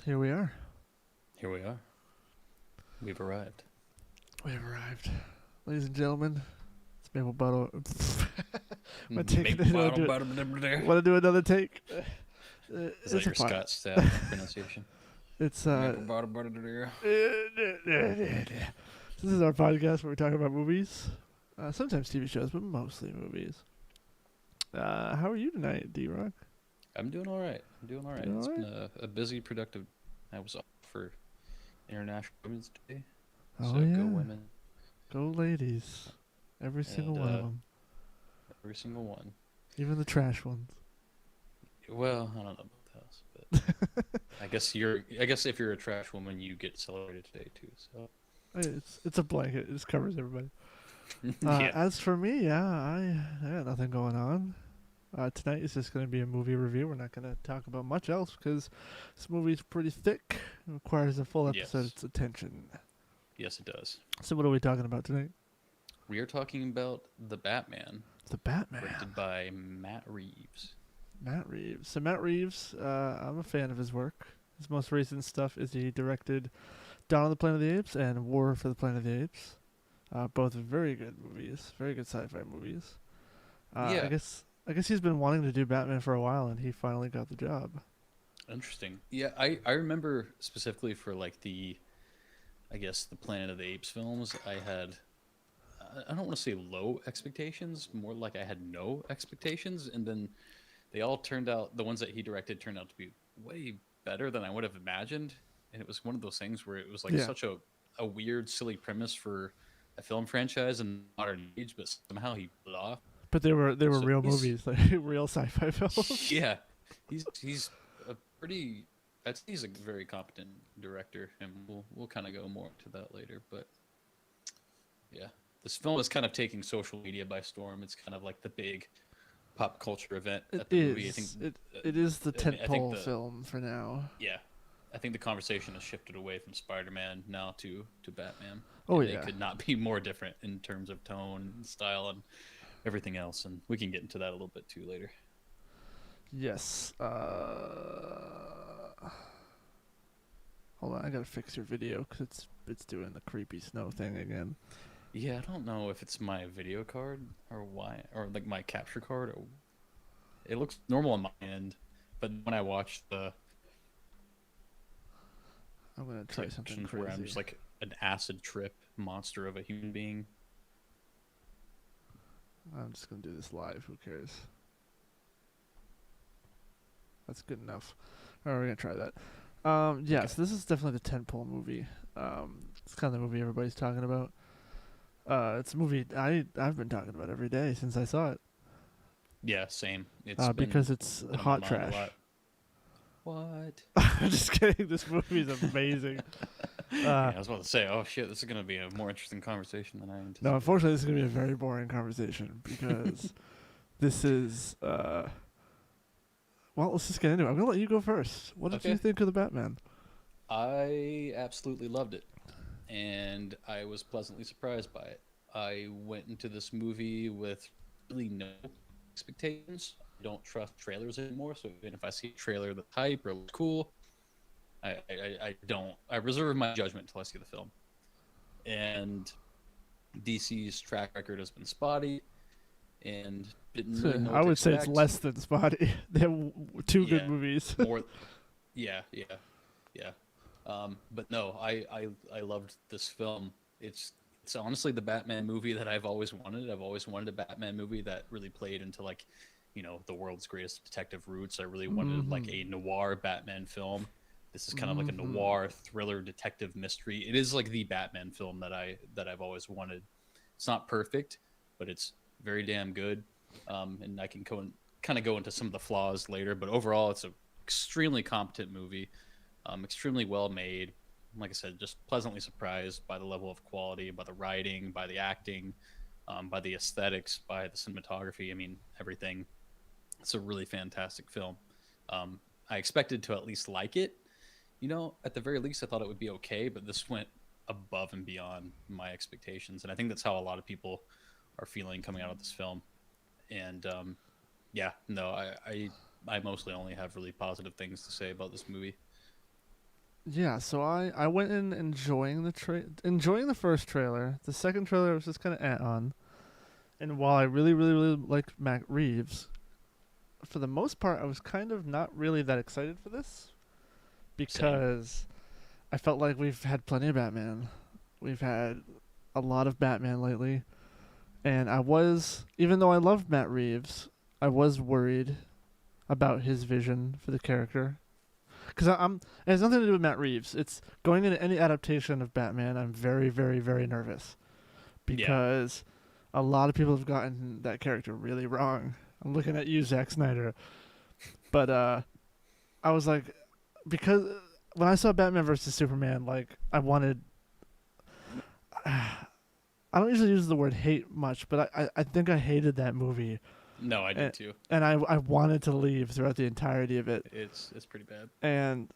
Here we are. Here we are. We've arrived. We have arrived. Ladies and gentlemen, it's Maple Bottle. I'm taking Make it. bottom, Want to do another take? Is that It's a your fine. Scott Stapp pronunciation? It's Maple bottom. This is our podcast where we talk about movies, sometimes TV shows, but mostly movies. How are you tonight, D-Rock? I'm doing all right. Doing It's all been right? a busy, productive. I was off for International Women's Day, Oh so yeah, go women, go ladies, every single and one of them, every single one. even the trash ones. Well, I don't know about those, but I guess if you're a trash woman, you get celebrated today too. So It's a blanket. It just covers everybody. yeah, As for me, yeah, I got nothing going on. Tonight is just going to be a movie review. We're not going to talk about much else because this movie's pretty thick. It requires a full episode's yes, attention. yes, it does. So what are we talking about tonight? We are talking about the Batman, The Batman. directed by Matt Reeves. Matt Reeves. So Matt Reeves, I'm a fan of his work. His most recent stuff is he directed Dawn of the Planet of the Apes and War for the Planet of the Apes. Both very good movies, very good sci-fi movies. Yeah. I guess he's been wanting to do Batman for a while, and he finally got the job. Interesting. Yeah, I remember specifically for like I guess the Planet of the Apes films, I don't want to say low expectations, more like I had no expectations, and then they all turned out, the ones that he directed turned out to be way better than I would have imagined. And it was one of those things where it was like Yeah, such a weird, silly premise for a film franchise in the modern age, but somehow he pulled it off. but they were So real he's movies, like real sci-fi films. yeah, he's a pretty. I'd say he's a very competent director, and we'll kind of go more into that later. But yeah, this film is kind of taking social media by storm. It's kind of like the big pop culture event It at the movie. I think. is. It is the I think tentpole film for now. yeah, I think the conversation has shifted away from Spider-Man now to Batman. Oh And they yeah. could not be more different in terms of tone and style and everything else. And we can get into that a little bit too later. Yes. Hold on, I gotta fix your video because it's doing the creepy snow thing again. Yeah, I don't know if it's my video card or why, or like my capture card. Or, it looks normal on my end, but when I watch the I'm gonna try something sections where I'm crazy. just like an acid trip monster of a human being. I'm just gonna do this live. Who cares? That's good enough. Alright, we're gonna try that. Yeah, Okay. so this is definitely the tentpole movie. It's kind of the movie everybody's talking about. It's a movie I've been talking about every day since I saw it. Yeah, same. It's Because it's been on my hot mind a trash. lot. What? I'm just kidding. This movie is amazing. Yeah, I was about to say, oh shit, this is gonna be a more interesting conversation than I No, anticipated. unfortunately, this is gonna be a very boring conversation because this is. Well, let's just get into it. I'm gonna let you go first. What did you Okay. think of the Batman? I absolutely loved it, and I was pleasantly surprised by it. I went into this movie with really no expectations. I don't trust trailers anymore, so even if I see a trailer that's hype or looks cool, I don't. I reserve my judgment until I see the film. And DC's track record has been spotty, and didn't really know I what to would say it's expect. less than spotty. They have two good Yeah, movies. more. Yeah, yeah, yeah. But no, I loved this film. It's honestly the Batman movie that I've always wanted. I've always wanted a Batman movie that really played into like, the world's greatest detective roots. I really wanted like Mm-hmm. a noir Batman film. This is kind of like a Mm-hmm. noir thriller detective mystery. It is like the Batman film that I've always wanted. It's not perfect, but it's very damn good. And I can kind of go into some of the flaws later, but overall, it's a extremely competent movie, extremely well made. Like I said, just pleasantly surprised by the level of quality, by the writing, by the acting, by the aesthetics, by the cinematography. I mean, everything. It's a really fantastic film. I expected to at least like it. At the very least, I thought it would be okay, but this went above and beyond my expectations, and I think that's how a lot of people are feeling coming out of this film. And yeah, no, I mostly only have really positive things to say about this movie. Yeah, so I went in enjoying enjoying the first trailer. The second trailer I was just kind of on. And while I really, really, really liked Matt Reeves, for the most part, I was kind of not really that excited for this Same. because I felt like we've had plenty of Batman. We've had a lot of Batman lately, and even though I loved Matt Reeves, I was worried about his vision for the character. Because it has nothing to do with Matt Reeves. It's going into any adaptation of Batman. I'm very, very, very nervous Yeah. because a lot of people have gotten that character really wrong. I'm looking at you, Zack Snyder. But I was like, because when I saw Batman versus Superman, like I wanted. I don't usually use the word hate much, but I think I hated that movie, No, I did too. and I wanted to leave throughout the entirety of it, It's pretty bad. and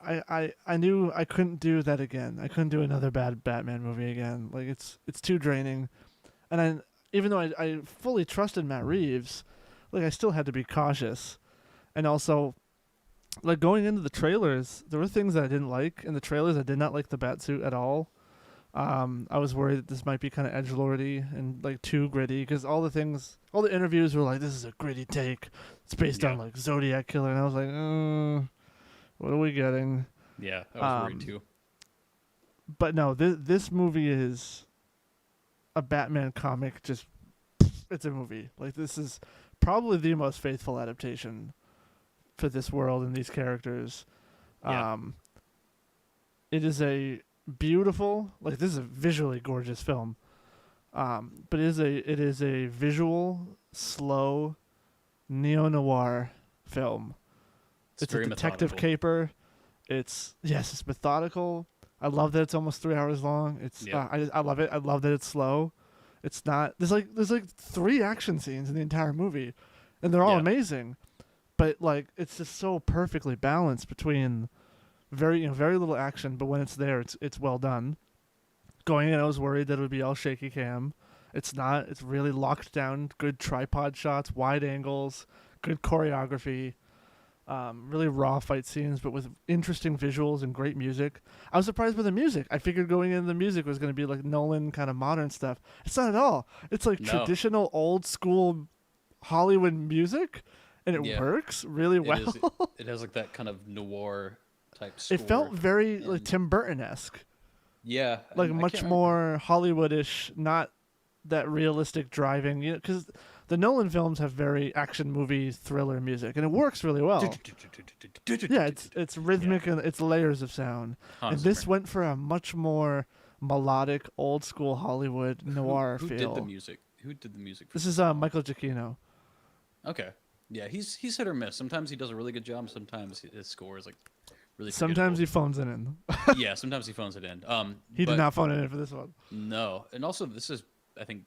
I knew I couldn't do that again. I couldn't do another bad Batman movie again. Like it's too draining, and even though I fully trusted Matt Reeves, like I still had to be cautious, and also like going into the trailers, there were things that I didn't like in the trailers. I did not like the Batsuit at all. I was worried that this might be kind of edgelordy and like too gritty because all the interviews were like, "This is a gritty take. It's based Yeah. on like Zodiac Killer," and I was like, "What are we getting?" Yeah, I was worried Um, too. but no, this movie is a Batman comic. Just it's a movie. Like this is probably the most faithful adaptation for this world and these characters. Yeah. Um, it is a beautiful, like this is a visually gorgeous film. But it is a visual, slow, neo noir film. It's It's a very detective methodical. caper. It's methodical. I love that it's almost 3 hours long. Yeah. I love it. I love that it's slow. It's not there's like three action scenes in the entire movie, and they're all Yeah. amazing. But like it's just so perfectly balanced between very little action, but when it's there, it's well done. Going in, I was worried that it would be all shaky cam. It's not. It's really locked down. Good tripod shots, wide angles, good choreography. Really raw fight scenes, but with interesting visuals and great music. I was surprised by the music. I figured going in, the music was going to be like Nolan kind of modern stuff. It's not at all. It's like No. traditional old school Hollywood music, and it Yeah. works really It well. is. It has like that kind of noir type score. It felt very like and Tim Burton esque, yeah, like and I much can't remember. more Hollywoodish, not that realistic driving. You know, because the Nolan films have very action movie thriller music, and it works really well. Yeah, it's rhythmic and it's layers of sound. And Hans this Zimmer. went for a much more melodic, old school Hollywood noir Who feel. did the music? Who did the music for This this is film? Michael Giacchino. Okay. Yeah, he's hit or miss. Sometimes he does a really good job. Sometimes his score is like really Sometimes he forgettable. phones it in. Yeah, sometimes he phones it in. He did But not phone it in for this one. no, and also this is I think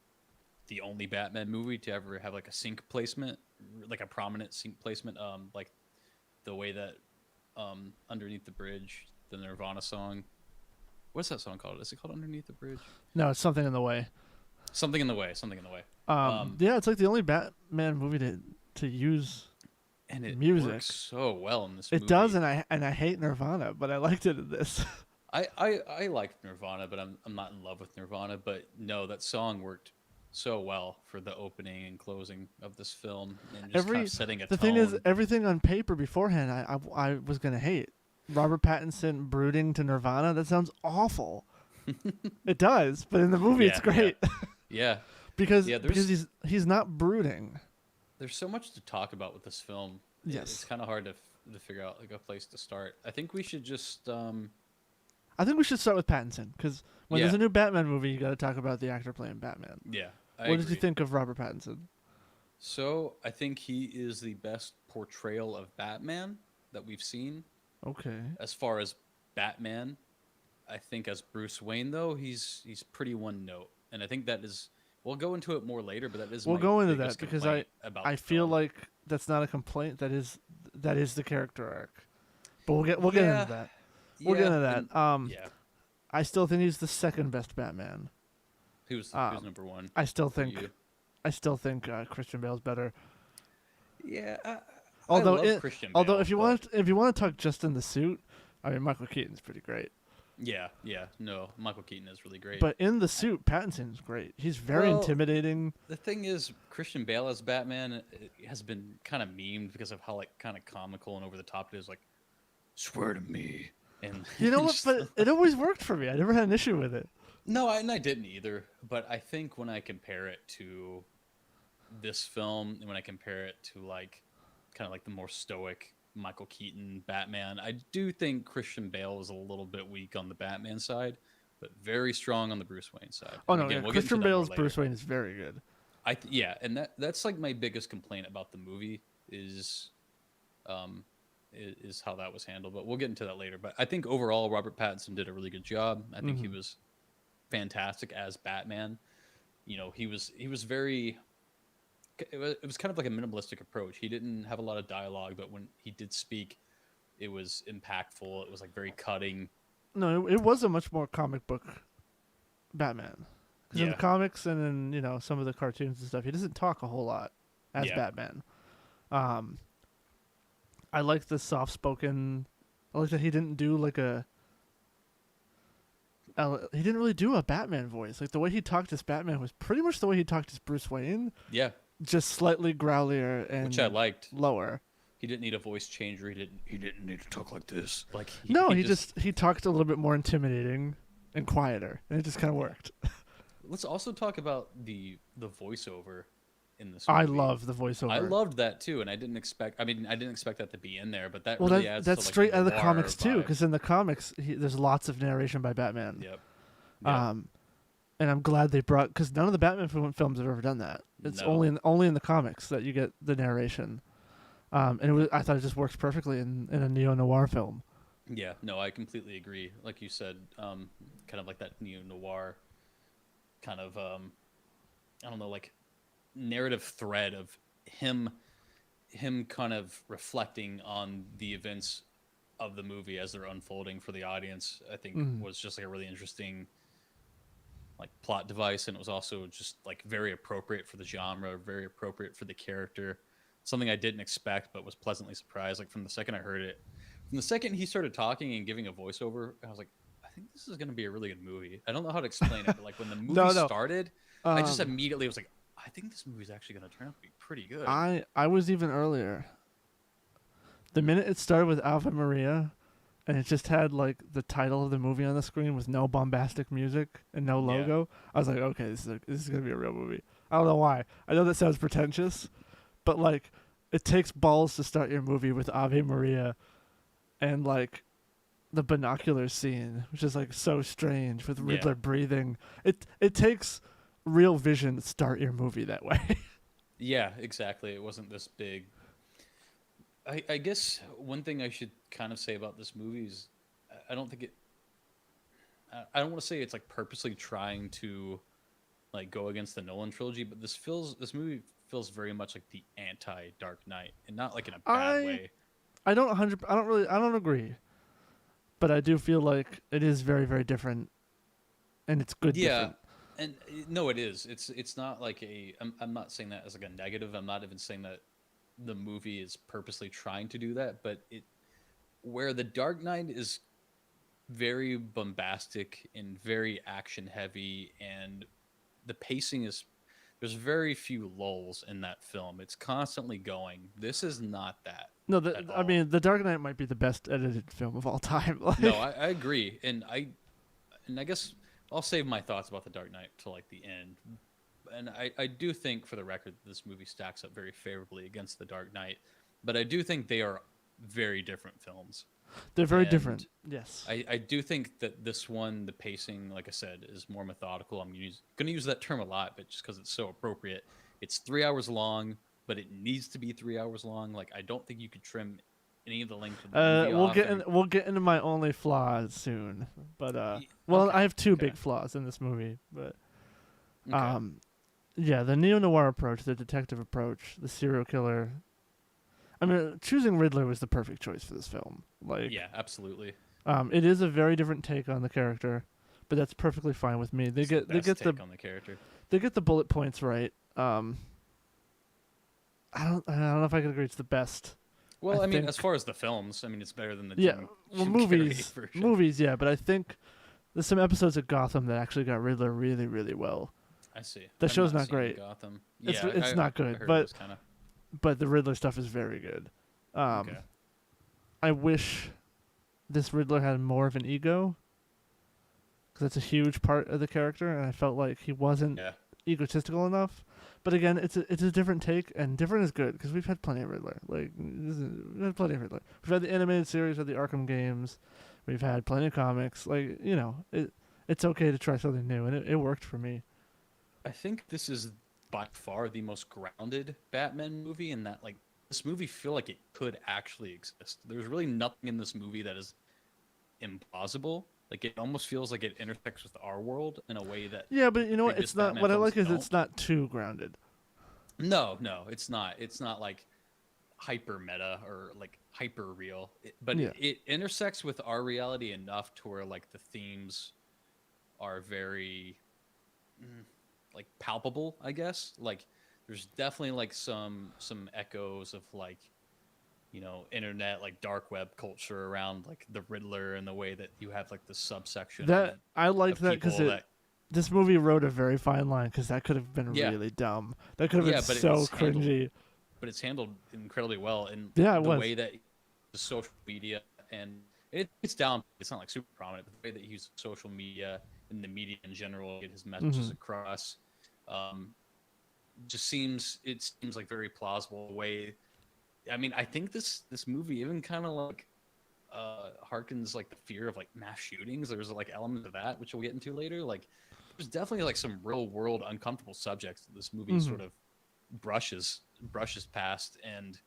the only Batman movie to ever have like a sync placement, like a prominent sync placement. Like the way that Underneath the Bridge, the Nirvana song. What's that song called? Is it called Underneath the Bridge? No, it's something in the way. Something in the way. Something in the way. Yeah, it's like the only Batman movie to use And it music. works so well in this It movie. does, and I hate Nirvana, but I liked it in this. I like Nirvana, but I'm not in love with Nirvana. But no, that song worked so well for the opening and closing of this film, and just kind of setting a The tone. thing is, everything on paper beforehand, I was gonna hate. Robert Pattinson brooding to Nirvana. That sounds awful. It does, but in the movie, it's Yeah, great yeah. because Yeah, he's not brooding. There's so much to talk about with this film. Yes. It's kind of hard to figure out like a place to start. I think we should just I think we should start with Pattinson because when Yeah. there's a new Batman movie, you got to talk about the actor playing Batman. yeah. I What did you agree. think of Robert Pattinson? So I think he is the best portrayal of Batman that we've seen. Okay. As far as Batman, I think as Bruce Wayne though, he's pretty one note, and I think that is. We'll go into it more later, but that is We'll my go into biggest that because complaint about I the feel film. like that's not a complaint. That is the character arc. But we'll get Yeah, into that. We'll get into that. and- yeah. I still think he's the second best Batman. Who's number one? I still for think you? Christian Bale's better. Yeah. Although I love it, Christian although Bale, if you but- want to talk just in the suit, I mean, Michael Keaton's pretty great. Yeah, yeah. No, Michael Keaton is really great. But in the suit, Pattinson's great. He's very Well, intimidating. the thing is, Christian Bale as Batman has been kind of memed because of how like kind of comical and over the top it is. Like, swear to me, and You know what? just- But it always worked for me. I never had an issue with it. no, and I didn't either. But I think when I compare it to this film, and when I compare it to like kind of like the more stoic Michael Keaton Batman, I do think Christian Bale is a little bit weak on the Batman side, but very strong on the Bruce Wayne side. Oh And no, again, yeah, we'll get into Christian that more Bale's later. Bruce Wayne is very good. Yeah, and that's like my biggest complaint about the movie is is how that was handled. But we'll get into that later. But I think overall Robert Pattinson did a really good job. I think he was fantastic as Batman. You know, he was very. It was kind of like a minimalistic approach. He didn't have a lot of dialogue, but when he did speak, it was impactful. It was like very cutting. No, it was a much more comic book Batman. Because in Yeah. the comics and in some of the cartoons and stuff, he doesn't talk a whole lot as Yeah. Batman. I like the soft spoken. I like that he didn't do like a. He didn't really do a Batman voice. Like the way he talked as Batman was pretty much the way he talked as Bruce Wayne, Yeah, just slightly growlier and which I liked. lower. He didn't need a voice changer. He didn't need to talk like this. Like No, he talked a little bit more intimidating and quieter, and it just kind of worked. Let's also talk about the voiceover in this I movie. love the voiceover. I loved that too, and I didn't expect. I mean, I didn't expect that to be in there, but that Well, really that, adds. that's to, like, straight out of the noir comics too, vibe. because in the comics, there's lots of narration by Batman. Yep. Yeah. And I'm glad they brought, because none of the Batman films have ever done that. It's No. only in the comics that you get the narration. And I thought it just works perfectly in a neo noir film. Yeah, no, I completely agree. Like you said, kind of like that neo noir kind of I don't know, like narrative thread of him kind of reflecting on the events of the movie as they're unfolding for the audience. I think was just like a really interesting like plot device, and it was also just like very appropriate for the genre, very appropriate for the character. Something I didn't expect, but was pleasantly surprised. Like from the second I heard it, from the second he started talking and giving a voiceover, I was like, I think this is going to be a really good movie. I don't know how to explain it, but like when the movie No. started, I just Um, immediately was like, I think this movie is actually going to turn out to be pretty good. I was even earlier. The minute it started with Ave Maria, and it just had like the title of the movie on the screen with no bombastic music and no Yeah. logo, I was like, okay, this is gonna be a real movie. I don't know why. I know that sounds pretentious, but like, it takes balls to start your movie with Ave Maria, and like, the binoculars scene, which is like so strange with Riddler Yeah. breathing. It takes real vision to start your movie that way. Yeah, exactly. It wasn't this big. I guess one thing I should kind of say about this movie is I don't think it. I don't want to say it's like purposely trying to like go against the Nolan trilogy, but this movie feels very much like the anti Dark Knight, and not like in a bad way. I don't agree, but I do feel like it is very, very different, and it's good. Yeah, different. and no, it is. It's not like a. I'm not saying that as like a negative. I'm not even saying that the movie is purposely trying to do that, but where the Dark Knight is very bombastic and very action heavy, and the pacing is there's very few lulls in that film. It's constantly going. This is not that. No, at I all. mean, The Dark Knight might be the best edited film of all time. Like, No, I agree, and I guess I'll save my thoughts about the Dark Knight till like the end. And I do think, for the record, this movie stacks up very favorably against the Dark Knight, but I do think they are very different films. they're very and different. Yes. I do think that this one, the pacing, like I said, is more methodical. I'm going to use that term a lot, but just because it's so appropriate. It's 3 hours long, but it needs to be 3 hours long. Like, I don't think you could trim any of the length of the movie off. We'll get into my only flaws soon, but okay, I have two okay. big flaws in this movie, but Okay. yeah, the neo noir approach, the detective approach, the serial killer. I mean, choosing Riddler was the perfect choice for this film. Like, Yeah, absolutely. it is a very different take on the character, but that's perfectly fine with me. They It's get the best the take on the character. they get the bullet points right. I don't know if I can agree it's the best. I Well, I mean, as think far as the films, I mean, it's better than the yeah, well Jim Carrey version. movies, yeah, but I think there's some episodes of Gotham that actually got Riddler really, really well. I see. The I've show's not not seen great. Gotham. It's Yeah, it's not I good, heard it but was kind of the Riddler stuff is very good. Um, okay. I wish this Riddler had more of an ego because that's a huge part of the character, and I felt like he wasn't Yeah, egotistical enough. But again, it's a different take, and different is good because we've had plenty of Riddler. We've had plenty of Riddler. We've had the animated series, we've had the Arkham games, we've had plenty of comics. It's okay to try something new, and it worked for me. I think this is by far the most grounded Batman movie in that like this movie feel like it could actually exist. There's really nothing in this movie that is implausible. Like it almost feels like it intersects with our world in a way that Yeah, but you know what? previous It's not. Batman What I films like is don't. it's not too grounded. No, no, it's not. It's not like hyper meta or like hyper real, but Yeah. it intersects with our reality enough to where like the themes are very like palpable, I guess. Like there's definitely like some echoes of like internet like dark web culture around like the Riddler and the way that you have like the subsection of That I liked of that because people that this movie rode a very fine line because that could have been yeah really dumb. That could have been yeah, but so it's handled cringy. but it's handled incredibly well in Yeah, it the was. way that the social media and it's down. It's not like super prominent, but the way that he uses social media and the media in general to get his messages Hmm. across, um, it seems like very plausible way. I mean, I think this movie even kind of like harkens like the fear of like mass shootings. There's like elements of that which we'll get into later. Like there's definitely like some real world uncomfortable subjects that this movie Hmm. sort of brushes past, and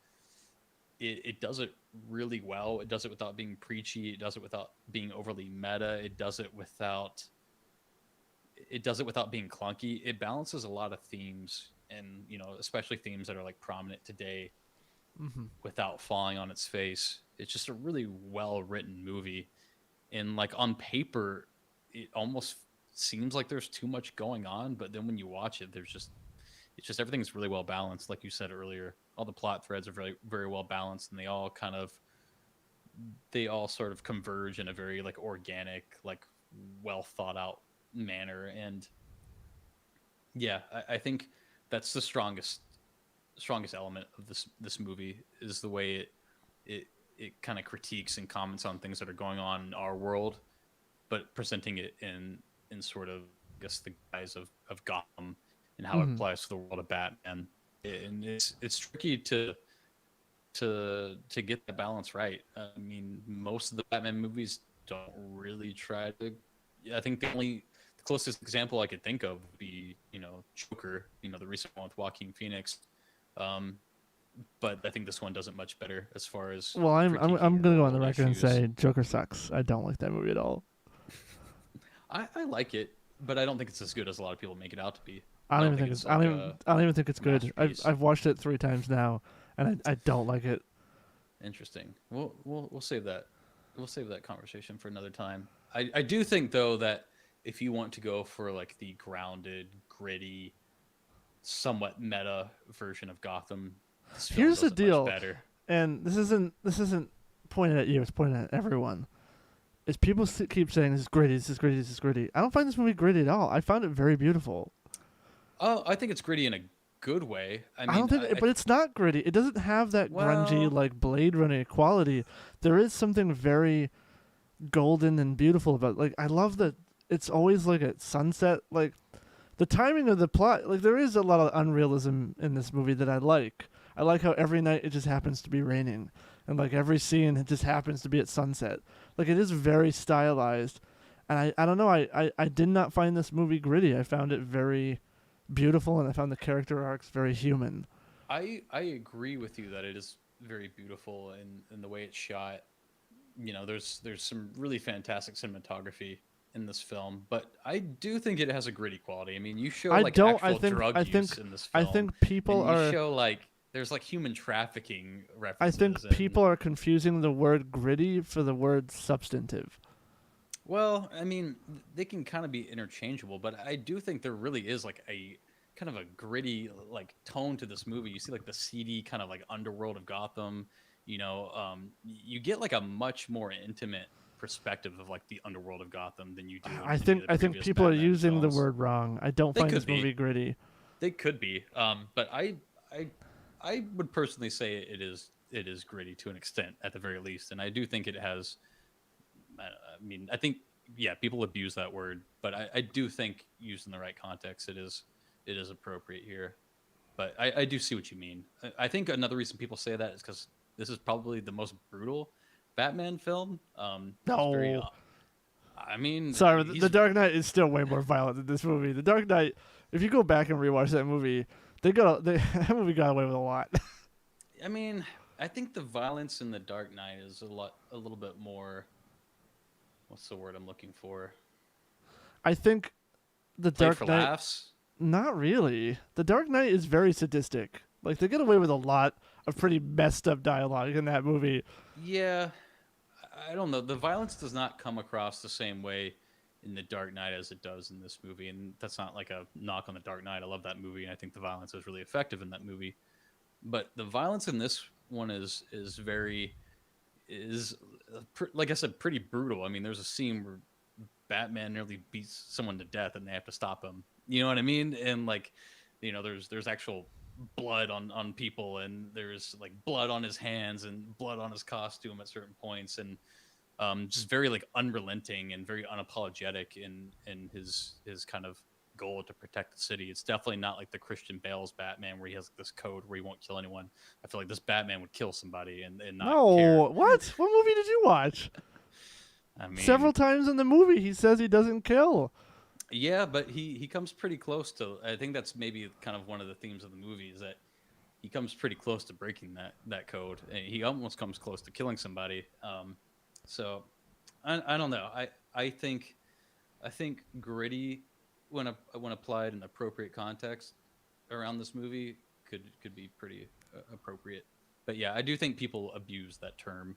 it does it really well. It does it without being preachy. It does it without being overly meta. It does it without being clunky. It balances a lot of themes, and especially themes that are like prominent today, Hmm. without falling on its face. It's just a really well written movie, and like on paper, it almost seems like there's too much going on, but then when you watch it, it's just everything's really well balanced. Like you said earlier, all the plot threads are very very well balanced, and they all sort of converge in a very like organic, like well thought out manner. And yeah, I think that's the strongest element of this movie is the way it it kind of critiques and comments on things that are going on in our world, but presenting it in sort of I guess the guise of Gotham and how it Hmm. applies to the world of Batman. And it's tricky to get the balance right. I mean, most of the Batman movies don't really try to. I think the closest example I could think of would be Joker, the recent one with Joaquin Phoenix. Um, but I think this one does it much better as far as Well, I'm critiquing gonna real go on the world record and issues. say Joker sucks. I don't like that movie at all. I like it, but I don't think it's as good as a lot of people make it out to be. I I don't don't even think think it's it's. I like don't even. a I don't even think it's good. masterpiece. I've watched it 3 times now, and I don't like it. Interesting. We'll save that. We'll save that conversation for another time. I do think though that if you want to go for like the grounded, gritty, somewhat meta version of Gotham, this film Here's the does it much deal, better. and this isn't pointed at you. It's pointed at everyone. Is people keep saying this is gritty, this is gritty, this is gritty. I don't find this movie gritty at all. I found it very beautiful. Oh, I think it's gritty in a good way. I I don't mean, think, but it's not gritty. It doesn't have that grungy well, like Blade Runner quality. There is something very golden and beautiful about. Like I love that it's always like at sunset. Like the timing of the plot. Like there is a lot of unrealism in this movie that I like. I like how every night it just happens to be raining, and like every scene it just happens to be at sunset. Like it is very stylized, and I don't know. I did not find this movie gritty. I found it very beautiful, and I found the character arcs very human. I agree with you that it is very beautiful in the way it's shot. There's some really fantastic cinematography in this film, but I do think it has a gritty quality. I mean, you show I like don't. actual drug I use think. in this I film, think people and you are. show like there's like human trafficking I think references, and people are confusing the word gritty for the word substantive. well, I mean, they can kind of be interchangeable, but I do think there really is like a kind of a gritty like tone to this movie. You see like the seedy kind of like underworld of Gotham. you get like a much more intimate perspective of like the underworld of Gotham than you do in I any of think the I think previous people are Batman using the films. word wrong. I don't They find could this movie be, gritty. they could be, but I I would personally say it is gritty to an extent at the very least, and I do think it has. I mean, I think yeah, people abuse that word, but I do think used in the right context, it is appropriate here. But I do see what you mean. I think another reason people say that is because this is probably the most brutal Batman film. It's very. No. I mean, Sorry, the he's. Dark Knight is still way more violent than this movie. The Dark Knight, if you go back and rewatch that movie, that movie got away with a lot. I mean, I think the violence in the Dark Knight is a little bit more. What's the word I'm looking for? I think the Played for Dark Knight, laughs. not really. The Dark Knight is very sadistic. Like they get away with a lot of pretty messed up dialogue in that movie. Yeah, I don't know. The violence does not come across the same way in The Dark Knight as it does in this movie, and that's not like a knock on The Dark Knight. I love that movie, and I think the violence is really effective in that movie. But the violence in this one is very is like I said, pretty brutal. I mean, there's a scene where Batman nearly beats someone to death, and they have to stop him. You know what I mean? And like, there's actual blood on people, and there's like blood on his hands and blood on his costume at certain points, and just very like unrelenting and very unapologetic in his kind of goal to protect the city. It's definitely not like the Christian Bale's Batman where he has this code where he won't kill anyone. I feel like this Batman would kill somebody and not care. No, what? What movie did you watch? I Several mean, times in the movie, he says he doesn't kill. yeah, but he comes pretty close to. I think that's maybe kind of one of the themes of the movie is that he comes pretty close to breaking that code. And he almost comes close to killing somebody. So I don't know. I think gritty when applied in appropriate context around this movie could be pretty appropriate. But yeah, I do think people abuse that term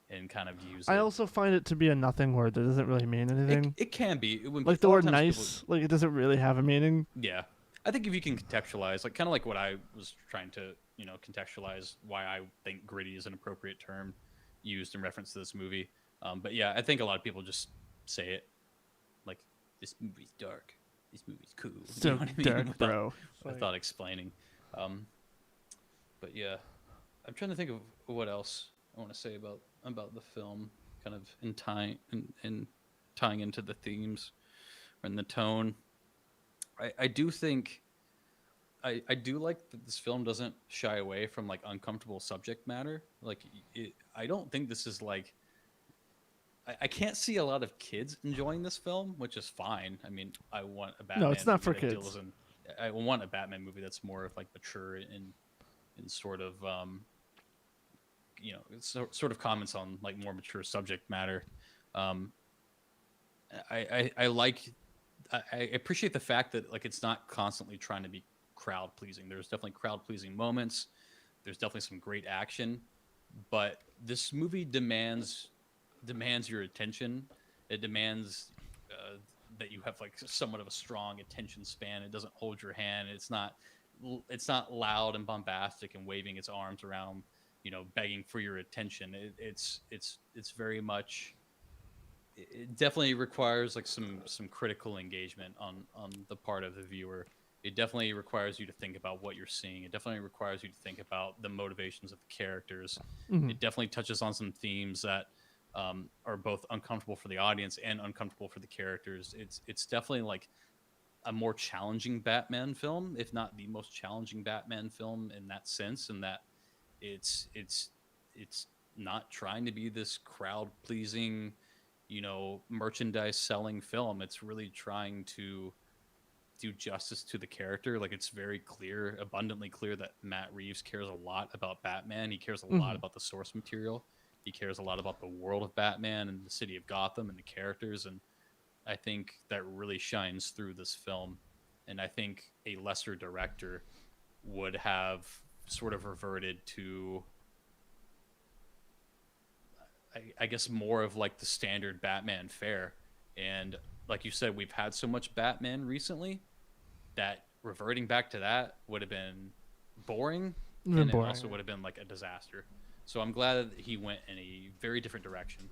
and kind of use I it. also find it to be a nothing word that doesn't really mean It anything. it can be when Like the a lot word of times people. nice, like it doesn't really have a meaning. Yeah, I think if you can contextualize, like kind of like what I was trying to contextualize why I think gritty is an appropriate term used in reference to this movie. But yeah, I think a lot of people just say it like this movie's dark, this movie's cool. You know So what I mean? dark, bro. Without explaining. Um, but yeah, I'm trying to think of what else I want to say about the film, kind of in tying into the themes and the tone. I do think I do like that this film doesn't shy away from like uncomfortable subject matter. Like I don't think this is like I can't see a lot of kids enjoying this film, which is fine. I mean, I want a Batman No, it's not movie for that kids. deals in. I want a Batman movie that's more of like mature and sort of sort of comments on like more mature subject matter. Um, I like I appreciate the fact that like it's not constantly trying to be crowd pleasing. There's definitely crowd pleasing moments. There's definitely some great action, but this movie demands your attention. It demands that you have like somewhat of a strong attention span. It doesn't hold your hand. It's not loud and bombastic and waving its arms around, begging for your attention. It's very much. It definitely requires like some critical engagement on the part of the viewer. It definitely requires you to think about what you're seeing. It definitely requires you to think about the motivations of the characters. Mhm. It definitely touches on some themes that are both uncomfortable for the audience and uncomfortable for the characters. It's definitely like a more challenging Batman film, if not the most challenging Batman film in that sense, and that it's not trying to be this crowd pleasing, merchandise selling film. It's really trying to do justice to the character. Like it's very clear, abundantly clear that Matt Reeves cares a lot about Batman. He cares a lot Mhm. about the source material. He cares a lot about the world of Batman and the city of Gotham and the characters. And I think that really shines through this film. And I think a lesser director would have sort of reverted to, I guess, more of like the standard Batman fare. And like you said, we've had so much Batman recently that reverting back to that would have been boring, It's been and it boring. also would have been like a disaster. So I'm glad that he went in a very different direction.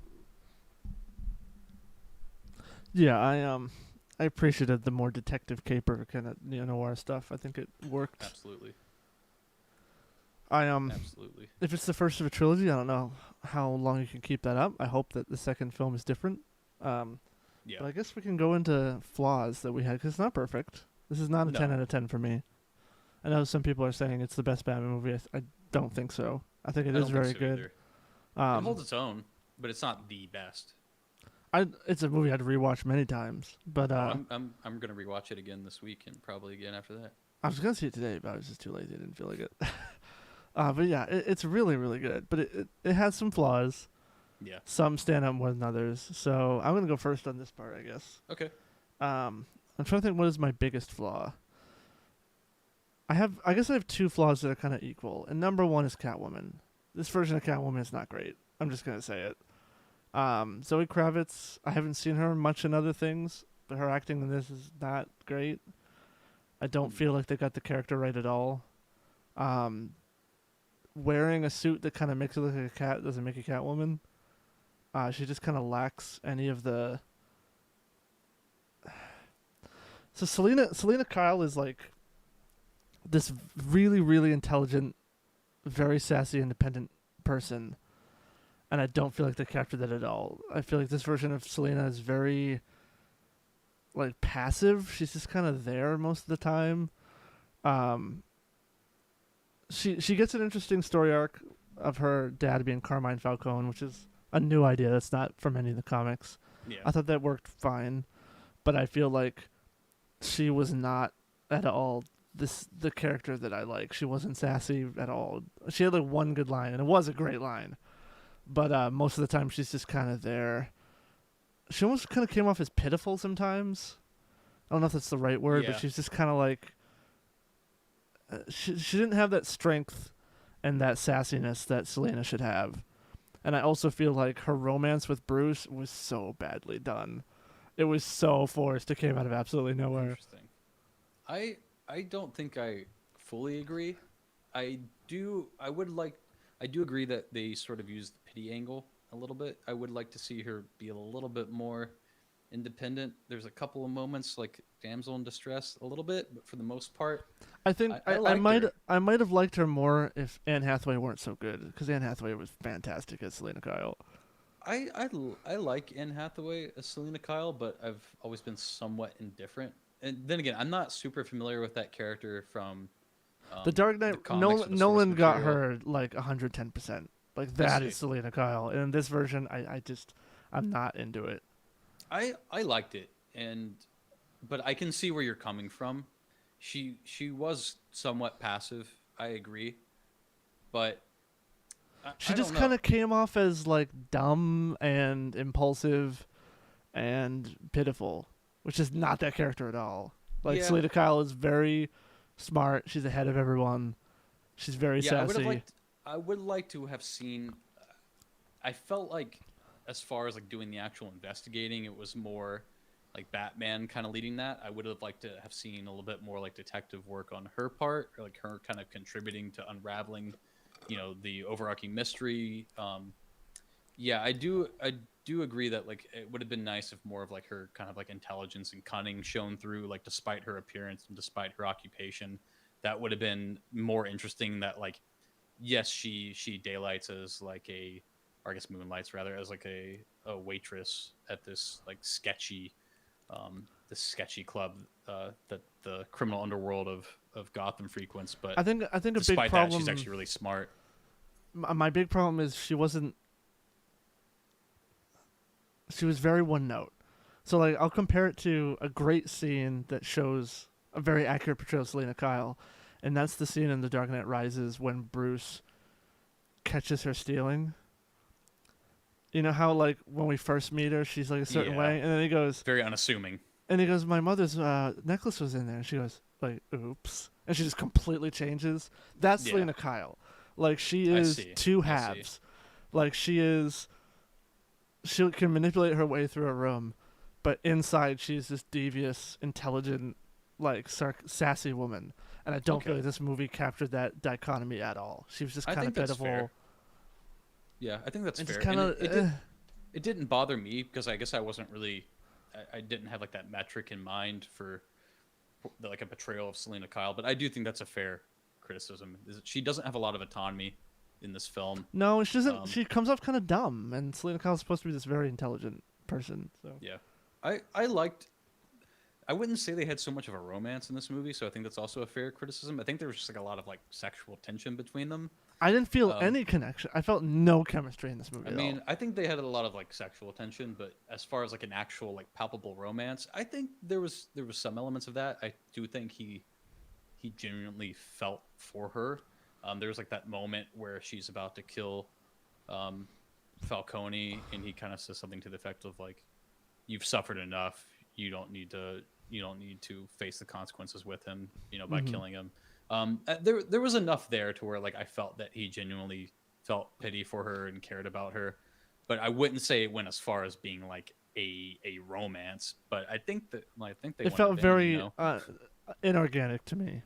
Yeah, I appreciated the more detective caper kind of noir stuff. I think it worked. Absolutely, I absolutely. if it's the first of a trilogy, I don't know how long you can keep that up. I hope that the second film is different. Um, Yeah. but I guess we can go into flaws that we had because it's not perfect. This is not a 10 No, out of 10 for me. I know some people are saying it's the best Batman movie. I don't think so. I think it I is don't think very so good. either. It holds its own, but it's not the best. It's a movie I'd rewatch many times. But Oh, I'm gonna rewatch it again this week and probably again after that. I was gonna see it today, but I was just too lazy. I didn't feel like it. But yeah, it's really really good. But it has some flaws. Yeah. Some stand out more than others. So I'm gonna go first on this part, I guess. Okay. I'm trying to think what is my biggest flaw. I guess I have two flaws that are kind of equal. And number one is Catwoman. This version of Catwoman is not great. I'm just gonna say it. Zoe Kravitz, I haven't seen her much in other things, but her acting in this is not great. I don't feel like they got the character right at all. Wearing a suit that kind of makes her look like a cat doesn't make a Catwoman. She just kind of lacks any of the. So Selena Kyle is like this really really intelligent, very sassy, independent person, and I don't feel like they captured that at all. I feel like this version of Selena is very like passive. She's just kind of there most of the time. She gets an interesting story arc of her dad being Carmine Falcone, which is a new idea that's not from any of the comics. Yeah. I thought that worked fine, but I feel like she was not at all the character that I like. She wasn't sassy at all. She had like one good line, and it was a great line, but most of the time she's just kind of there. She almost kind of came off as pitiful sometimes. I don't know if that's the right word, Yeah. but she's just kind of like she didn't have that strength and that sassiness that Selena should have. And I also feel like her romance with Bruce was so badly done. It was so forced. It came out of absolutely nowhere. Interesting. I don't think I fully agree. I do. I do agree that they sort of used the pity angle a little bit. I would like to see her be a little bit more independent. There's a couple of moments like damsel in distress a little bit, but for the most part, I think I I liked her. might have liked her more if Anne Hathaway weren't so good, because Anne Hathaway was fantastic as Selena Kyle. I like Anne Hathaway as Selena Kyle, but I've always been somewhat indifferent. And then again, I'm not super familiar with that character from The Dark Knight, comics or the source Nolan got material. her like 110%. Like I that see. is Selena Kyle, and in this version, I'm not into it. I liked it, but I can see where you're coming from. She was somewhat passive. I agree, but She I just don't know. kind of came off as like dumb and impulsive and pitiful, which is not that character at all. Like Yeah, Selena Kyle is very smart. She's ahead of everyone. She's very yeah. sassy. I would like to have seen. I felt like, as far as like doing the actual investigating, it was more like Batman kind of leading that. I would have liked to have seen a little bit more like detective work on her part, or like her kind of contributing to unraveling, the overarching mystery. Yeah, I do agree that like it would have been nice if more of like her kind of like intelligence and cunning shone through, like despite her appearance and despite her occupation. That would have been more interesting. That like, yes, she daylights as like a, or I guess moonlights rather, as like a waitress at this like sketchy club that the criminal underworld of Gotham frequents. But I think a big despite that, she's problem. actually really smart. My big problem is she wasn't. She was very one note. So like I'll compare it to a great scene that shows a very accurate portrayal of Selena Kyle, and that's the scene in The Dark Knight Rises when Bruce catches her stealing. You know how like when we first meet her, she's like a certain Yeah. way, and then Very unassuming. my mother's necklace was in there, and she goes like, oops, and she just completely changes. That's Yeah. Selena Kyle. Like she I is see. two I see. halves. Like she can manipulate her way through a room, but inside she's this devious, intelligent, like sassy woman. And I don't feel Okay. like this movie captured that dichotomy at all. She was just I kind of think that's pitiful. fair. Yeah, I think that's It's fair. just kind And of. it didn't bother me because I guess I wasn't really, I didn't have like that metric in mind for like a betrayal of Selena Kyle. But I do think that's a fair criticism. Is that she doesn't have a lot of autonomy in this film. No, she doesn't. Um, She comes off kind of dumb, and Selena Kyle's supposed to be this very intelligent person. So yeah, I liked. I wouldn't say they had so much of a romance in this movie, so I think that's also a fair criticism. I think there was just like a lot of like sexual tension between them. I didn't feel Um, any connection. I felt no chemistry in this movie I at mean, all. I think they had a lot of like sexual tension, but as far as like an actual like palpable romance, I think there was some elements of that. I do think he genuinely felt for her. There was like that moment where she's about to kill um, Falcone, and he kind of says something to the effect of like, "You've suffered enough. You don't need to face the consequences with him. By Hmm. killing him." There was enough there to where like I felt that he genuinely felt pity for her and cared about her, but I wouldn't say it went as far as being like a romance. But I think they It went a felt bit, very inorganic to me.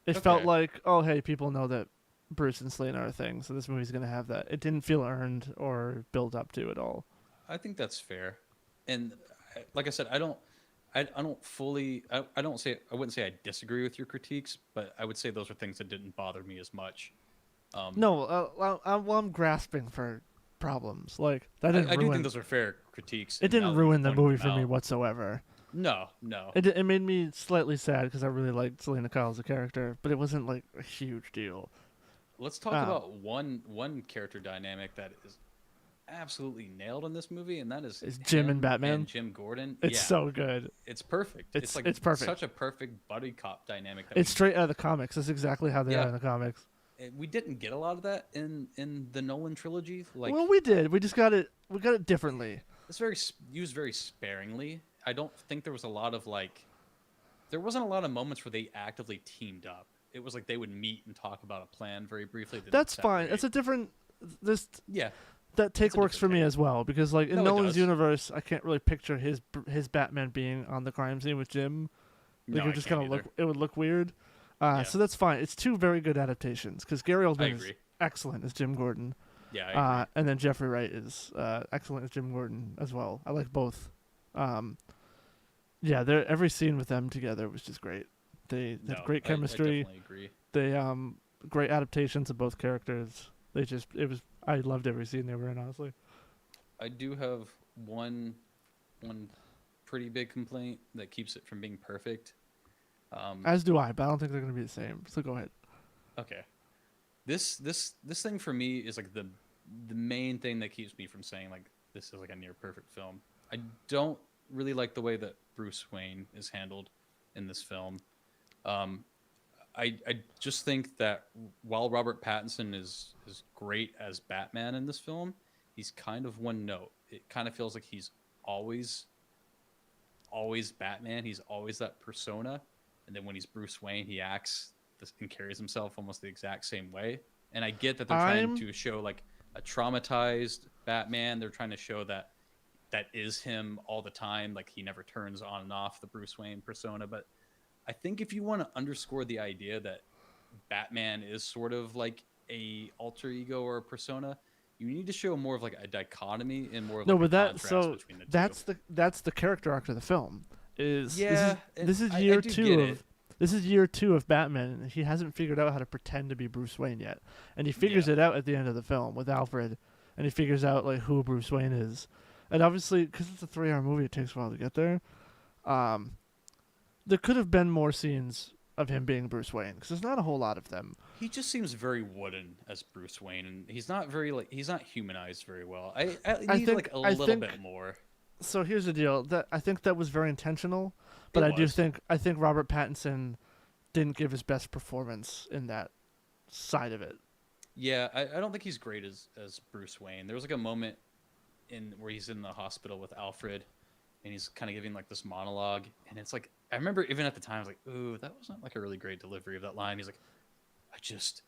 It felt Okay. like, oh hey, people know that Bruce and Selena are a thing, so this movie's gonna have that. It didn't feel earned or built up to at all. I think that's fair, and like I said, I don't fully, I don't say, I wouldn't say I disagree with your critiques, but I would say those are things that didn't bother me as much. Um, No, I'm grasping for problems. Like that didn't I do think ruin. those are fair critiques. It And now didn't that you've ruin the pointed movie them for me out, whatsoever. no, no. It made me slightly sad because I really liked Selena Kyle as a character, but it wasn't like a huge deal. Let's talk Um, about one character dynamic that is absolutely nailed in this movie, and that is is Jim and him Batman? and Jim Gordon. It's Yeah, so good. it's perfect. It's Like it's perfect. such a perfect buddy cop dynamic that It's straight out of the comics. That's exactly how they are yeah, in the comics. we didn't get a lot of that in the Nolan trilogy. Like Well, we did. We just got it. We got it differently. it's very used very sparingly. I don't think there was a lot of like there wasn't a lot of moments where they actively teamed up. It was like they would meet and talk about a plan very briefly. Then That's they'd fine. separate. That's a different. This Yeah, that take it's a works for different me take. as well because like in No, it Nolan's does. universe, I can't really picture his Batman being on the crime scene with Jim. Like No, it would I just can't kind of either. look. It would look weird. Yeah, So that's fine. It's two very good adaptations because Gary I Oldman is agree. excellent as Jim Gordon. Yeah, I agree. And then Jeffrey Wright is excellent as Jim Gordon as well. I like both. Yeah, every scene with them together was just great. They No, had great I chemistry. definitely agree. They great adaptations of both characters. I loved every scene they were in, honestly. I do have one pretty big complaint that keeps it from being perfect. As do I, but I don't think they're gonna be the same. So go ahead. Okay, this thing for me is like the main thing that keeps me from saying like this is like a near perfect film. I don't really like the way that Bruce Wayne is handled in this film. Um, I just think that while Robert Pattinson is great as Batman in this film, he's kind of one note. It kind of feels like he's always Batman. He's always that persona, and then when he's Bruce Wayne, he acts and carries himself almost the exact same way. And I get that they're trying I'm to show like a traumatized Batman. They're trying to show that that is him all the time. Like he never turns on and off the Bruce Wayne persona. But I think if you want to underscore the idea that Batman is sort of like a alter ego or a persona, you need to show more of like a dichotomy and more of no, like but a that contrast so between the two. that's the character arc of the film. Yeah, and this is I year do two get of it. this is year two of Batman. And he hasn't figured out how to pretend to be Bruce Wayne yet, and he figures Yeah. it out at the end of the film with Alfred, and he figures out like who Bruce Wayne is, and obviously because it's a 3-hour movie, it takes a while to get there. There could have been more scenes of him being Bruce Wayne because there's not a whole lot of them. He just seems very wooden as Bruce Wayne, and he's not very like he's not humanized very well. I need think- like a I little think- bit more. So here's the deal. That I think that was very intentional, but It was. I think Robert Pattinson didn't give his best performance in that side of it. Yeah, I don't think he's great as Bruce Wayne. There was like a moment in where he's in the hospital with Alfred, and he's kind of giving like this monologue, and it's like I remember even at the time I was like, ooh, that wasn't like a really great delivery of that line. He's like, I just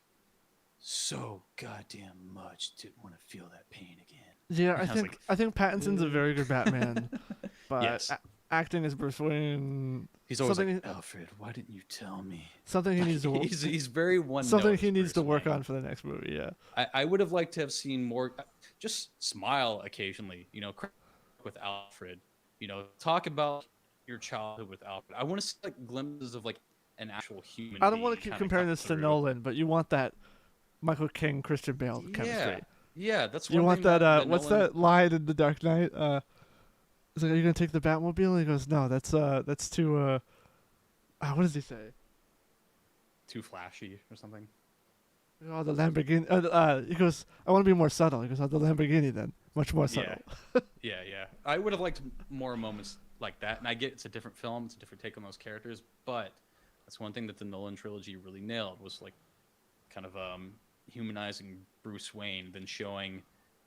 so goddamn much didn't want to feel that pain again. Yeah, I was like, I think Pattinson's a very good Batman, but Yes. acting as Bruce Wayne, He's always like, something Alfred, why didn't you tell me? something he Like, needs to he's very one something note he as needs to Bruce work Wayne. on for the next movie. Yeah. I would have liked to have seen more. Just smile occasionally, crack with Alfred. Talk about your childhood with Alfred. I want to see like glimpses of like an actual human I don't being want to keep kind of comparing come this to through. Nolan, but you want that Michael King Christian Bale Yeah, chemistry. yeah, that's You one want thing that that what's Nolan. that line in The Dark Knight? It's like, are you gonna take the Batmobile? He goes, no, that's too what does he say? Too flashy or something. Oh, the Lamborghini. He goes, I want to be more subtle. He goes, oh, the Lamborghini then, much more Yeah, subtle. yeah. I would have liked more moments like that. And I get it's a different film, it's a different take on those characters, but that's one thing that the Nolan trilogy really nailed was like kind of humanizing Bruce Wayne, then showing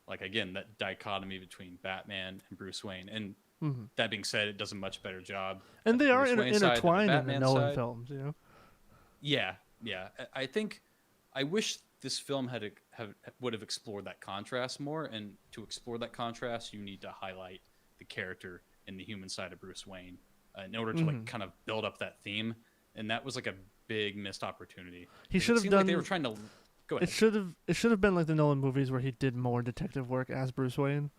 like again that dichotomy between Batman and Bruce Wayne. And Hmm. that being said, it does a much better job And at the they are Bruce Wayne side than the intertwined in the Batman Nolan side. films, you know. Yeah, yeah. I think I wish this film would have explored that contrast more. And to explore that contrast, you need to highlight the character and the human side of Bruce Wayne in order to like Hmm. kind of build up that theme. And that was like a big missed opportunity. He 'Cause should it have seemed like they were done. trying to go It ahead. should have been like the Nolan movies where he did more detective work as Bruce Wayne, like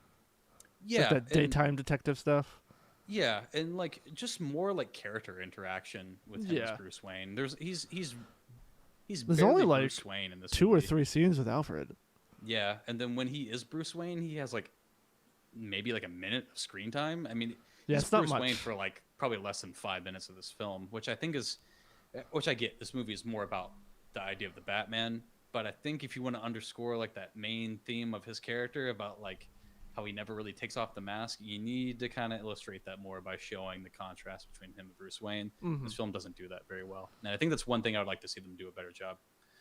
Yeah, that and daytime detective stuff. yeah, and like just more like character interaction with him as Yeah. Bruce Wayne. He's There's only barely like Bruce Wayne in this 2 or movie. 3 scenes with Alfred. Yeah, and then when he is Bruce Wayne, he has like maybe like a minute of screen time. I mean, Yeah, he's it's not Bruce Wayne much. for like probably less than 5 minutes of this film, which I think is, which I get. This movie is more about the idea of the Batman, but I think if you want to underscore like that main theme of his character about like how he never really takes off the mask, you need to kind of illustrate that more by showing the contrast between him and Bruce Wayne. Hmm. This film doesn't do that very well, and I think that's one thing I would like to see them do a better job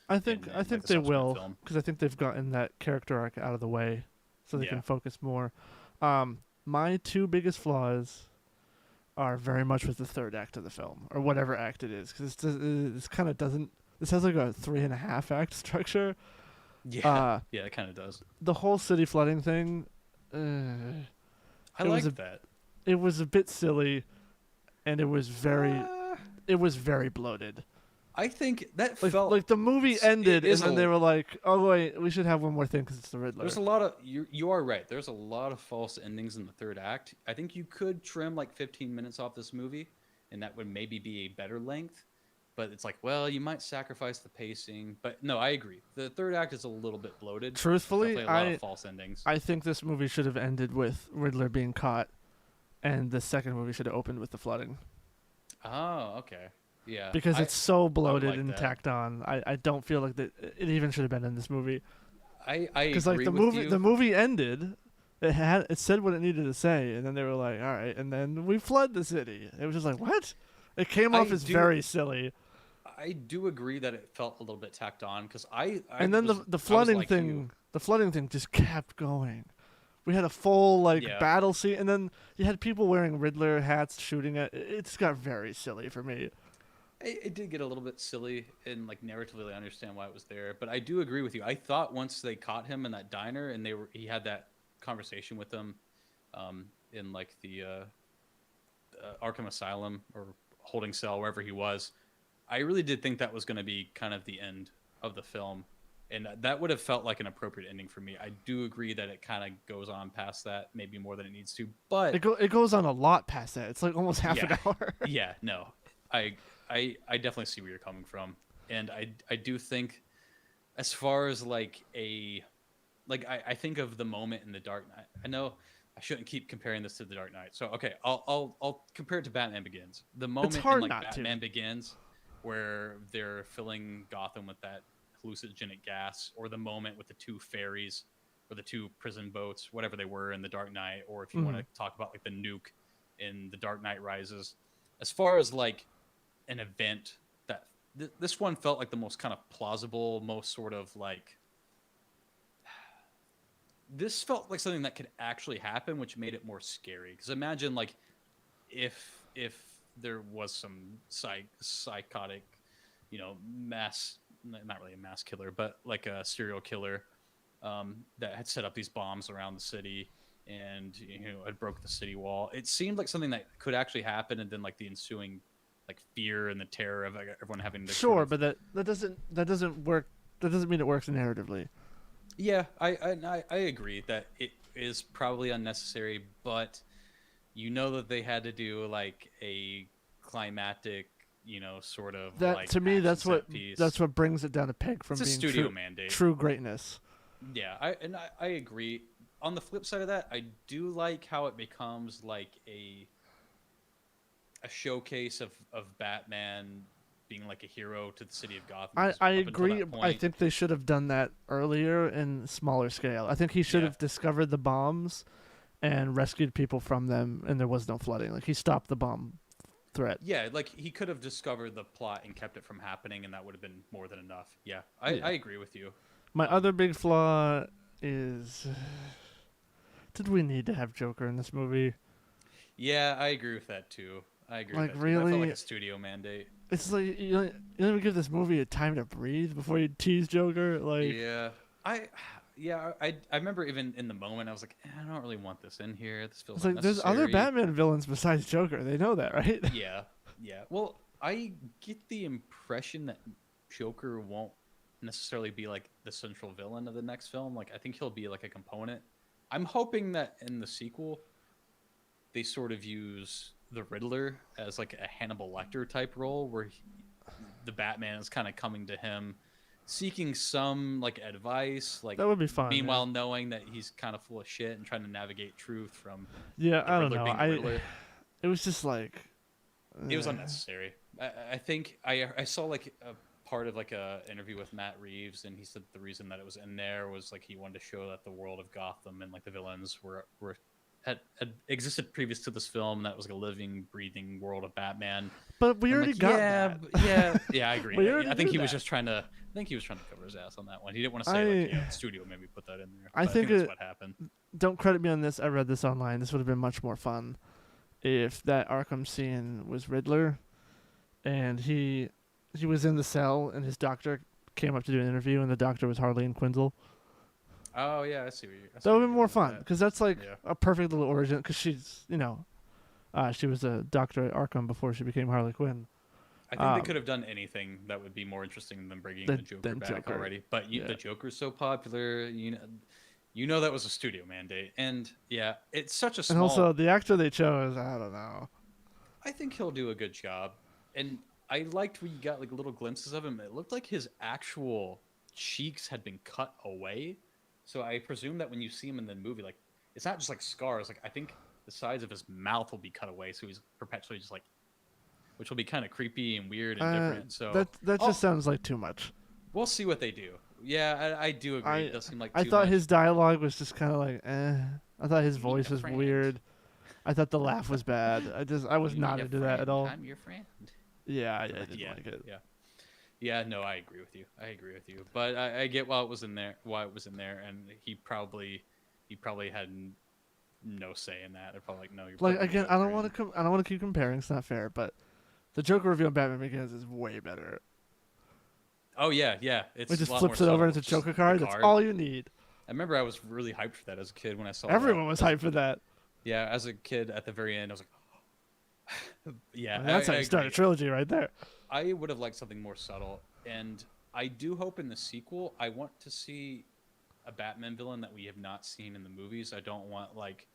I in like think the they subsequent will, film. because I think they've gotten that character arc out of the way, so they Yeah. can focus more. My two biggest flaws are very much with the third act of the film, or whatever act it is, because this kind of doesn't. This has like a 3.5 act structure. Yeah, Uh, yeah, it kind of does. the whole city flooding thing. Uh, I it was like that. it was a bit silly, and Uh, it was very bloated. I think that Like felt like the movie it ended, and is then a they were like, "Oh wait, we should have one more thing because it's the Riddler." there's a lot of you are right. There's a lot of false endings in the third act. I think you could trim like 15 minutes off this movie, and that would maybe be a better length. But it's like, well, you might sacrifice the pacing. But no, I agree. The third act is a little bit bloated. Truthfully, Definitely a lot of false endings. I think this movie should have ended with Riddler being caught, and the second movie should have opened with the flooding. Oh, okay. Yeah. Because it's so bloated like and that. tacked on. I don't feel like that it even should have been in this movie. I Because agree like with you. the movie ended, it said what it needed to say, and then they were like, all right, and then we flood the city. It was just like, what? It came off I as do- very silly. I do agree that it felt a little bit tacked on because I And then was, the I was flooding like thing, you. the flooding thing just kept going. We had a full like Yeah. battle scene, and then you had people wearing Riddler hats shooting at. It just got very silly for me. It did get a little bit silly and like narratively I understand why it was there, but I do agree with you. I thought once they caught him in that diner and he had that conversation with them in like the Arkham Asylum or holding cell wherever he was, I really did think that was going to be kind of the end of the film, and that would have felt like an appropriate ending for me. I do agree that it kind of goes on past that, maybe more than it needs to, but It goes on a lot past that. It's like almost half an Yeah. hour. yeah, no, I definitely see where you're coming from, and I do think, as far as like I think of the moment in the Dark Knight. I know I shouldn't keep comparing this to the Dark Knight, so okay, I'll compare it to Batman Begins. The moment in hard like not to. Batman Begins, where they're filling Gotham with that hallucinogenic gas, or the moment with the two fairies or the two prison boats, whatever they were in the Dark Knight, or if you want to talk about like the nuke in the Dark Knight Rises. As far as like an event that this one felt like the most kind of plausible, most sort of like this felt like something that could actually happen, which made it more scary. Because imagine like if there was some psychotic, mass, not really a mass killer, but like a serial killer that had set up these bombs around the city and had broke the city wall. It seemed like something that could actually happen, and then like the ensuing like fear and the terror of like, everyone having to Sure, but that doesn't work. That doesn't mean it works narratively. Yeah, I agree that it is probably unnecessary, but you know that they had to do like a climactic, sort of That like to me, action set piece. that's what brings it down a peg from It's a being studio mandate. true greatness. Yeah, I agree. On the flip side of that, I do like how it becomes like a showcase of Batman being like a hero to the city of Gotham. I 'Cause I up until agree. that I point, think they should have done that earlier in smaller scale. I think he should yeah, have discovered the bombs and rescued people from them, and there was no flooding. Like he stopped the bomb threat. yeah, like he could have discovered the plot and kept it from happening, and that would have been more than enough. Yeah, Yeah. I agree with you. My Um, other big flaw is, did we need to have Joker in this movie? Yeah, I agree with that too. I agree Like with that too. That felt like really, a studio mandate. it's like you don't even give this movie a time to breathe before you tease Joker. Like Yeah, I remember even in the moment I was like, I don't really want this in here. This feels it's like there's other unnecessary. Batman villains besides Joker. They know that, right? Yeah, yeah. Well, I get the impression that Joker won't necessarily be like the central villain of the next film. Like, I think he'll be like a component. I'm hoping that in the sequel, they sort of use the Riddler as like a Hannibal Lecter type role, where the Batman is kind of coming to him, seeking some like advice. Like, That would be fun. meanwhile, knowing that he's kind of full of shit and trying to navigate truth from Yeah, the I don't Riddler know. being the Riddler. It was just like It was eh. unnecessary. I think I saw like a part of like a interview with Matt Reeves, and he said the reason that it was in there was like he wanted to show that the world of Gotham and like the villains had existed previous to this film, and that was like a living, breathing world of Batman. But we I'm already like, got yeah, that. yeah, I agree. We already I think knew he was that. just trying to. I think he was trying to cover his ass on that one. He didn't want to say like, the studio maybe put that in there. I But think that's it- what happened. Don't credit me on this. I read this online. This would have been much more fun if that Arkham scene was Riddler, and he was in the cell, and his doctor came up to do an interview, and the doctor was Harleen Quinzel. Oh yeah, I see what you're. That would have been more fun because that's like Yeah. a perfect little origin. Because she's she was a doctor at Arkham before she became Harley Quinn. I think they could have done anything that would be more interesting than bringing the Joker than back Joker. already. But Yeah. the Joker's so popular, you know that was a studio mandate, and yeah, it's such a And small. also the actor they chose, I don't know. I think he'll do a good job, and I liked when you got like little glimpses of him. It looked like his actual cheeks had been cut away, so I presume that when you see him in the movie, like it's not just like scars. Like I think the sides of his mouth will be cut away, so he's perpetually just like, which will be kind of creepy and weird and different. So that Oh, just sounds like too much. we'll see what they do. Yeah, I do agree. It does seem like I too thought much. his dialogue was just kind of like, eh. I thought his voice a was friend. weird. I thought the laugh was bad. I was You not need a into that at friend. all. I'm your friend. Yeah, I Like, didn't yeah, like it. yeah, yeah. No, I agree with you. I agree with you. But I get why it was in there. Why it was in there, and he probably had no say in that. They're probably like, no, you're Like putting again, Joker I don't in. want to I don't want to keep comparing. It's not fair, but the Joker review on Batman Begins is way better. Oh yeah, yeah. It's It just a lot flips more it over subtle. into Just Joker the card. That's all you need. I remember I was really hyped for that as a kid when I saw Everyone that. was hyped for that. Yeah, as a kid at the very end, I was like, yeah. And that's how I you start a agree. trilogy right there. I would have liked something more subtle, and I do hope in the sequel I want to see a Batman villain that we have not seen in the movies. I don't want like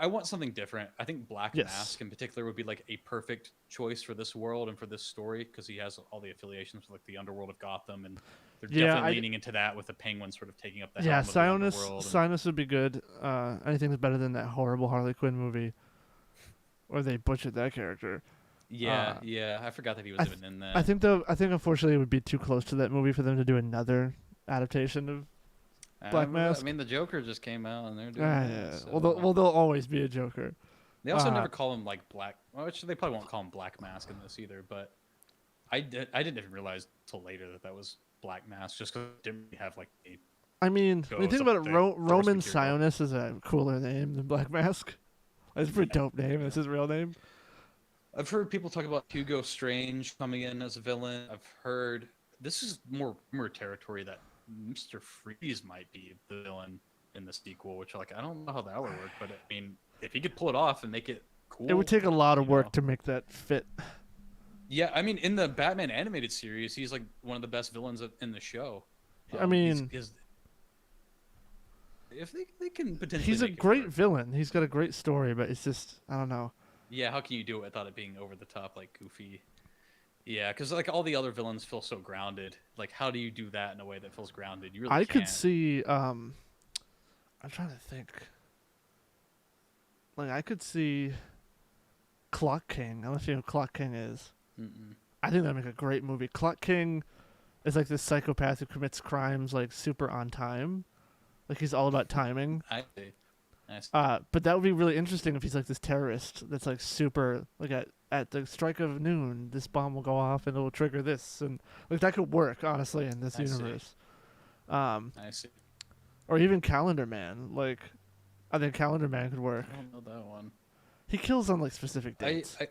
I want something different. I think Black Yes. Mask in particular would be like a perfect choice for this world and for this story because he has all the affiliations with like the underworld of Gotham, and they're Yeah, definitely I- leaning into that with the Penguin sort of taking up the Yeah, helm of the underworld. Sinus would be good. Anything that's better than that horrible Harley Quinn movie, or they butchered that character. Yeah, yeah. I forgot that he was even in that. I think unfortunately it would be too close to that movie for them to do another adaptation of. Black Mask. I mean, the Joker just came out, and they're doing Yeah. that. So. Well, they'll always be a Joker. They also Uh, never call him like Black. Well, actually, they probably won't call him Black Mask in this either. But I didn't even realize till later that was Black Mask, just because it didn't really have like a. I mean, when you Goes think up about it, the Roman first material. Sionis is a cooler name than Black Mask. It's a pretty dope name. That's his real name. I've heard people talk about Hugo Strange coming in as a villain. I've heard this is more rumor territory that Mr. Freeze might be the villain in the sequel, which like I don't know how that would work, but I mean, if he could pull it off and make it cool, It would take a lot of you work know. to make that fit. Yeah, I mean, in the Batman animated series, he's like one of the best villains in the show. I mean, He's if they can potentially he's a make it great work. villain. He's got a great story, but it's just I don't know. Yeah, how can you do it without it being over the top, like goofy? Yeah, because like all the other villains feel so grounded. Like, how do you do that in a way that feels grounded? You really I could can't. see. I'm trying to think. Like I could see Clock King. I don't know if you know who Clock King is. Mm-mm. I think that'd make a great movie. Clock King is like this psychopath who commits crimes like super on time. Like he's all about timing. I see. I see. But that would be really interesting if he's like this terrorist that's like super like at the strike of noon, this bomb will go off and it will trigger this, and like that could work honestly in this I see. universe. Um, I see. or even Calendar Man. Like, I think Calendar Man could work. I don't know that one. He kills on like specific I, dates. I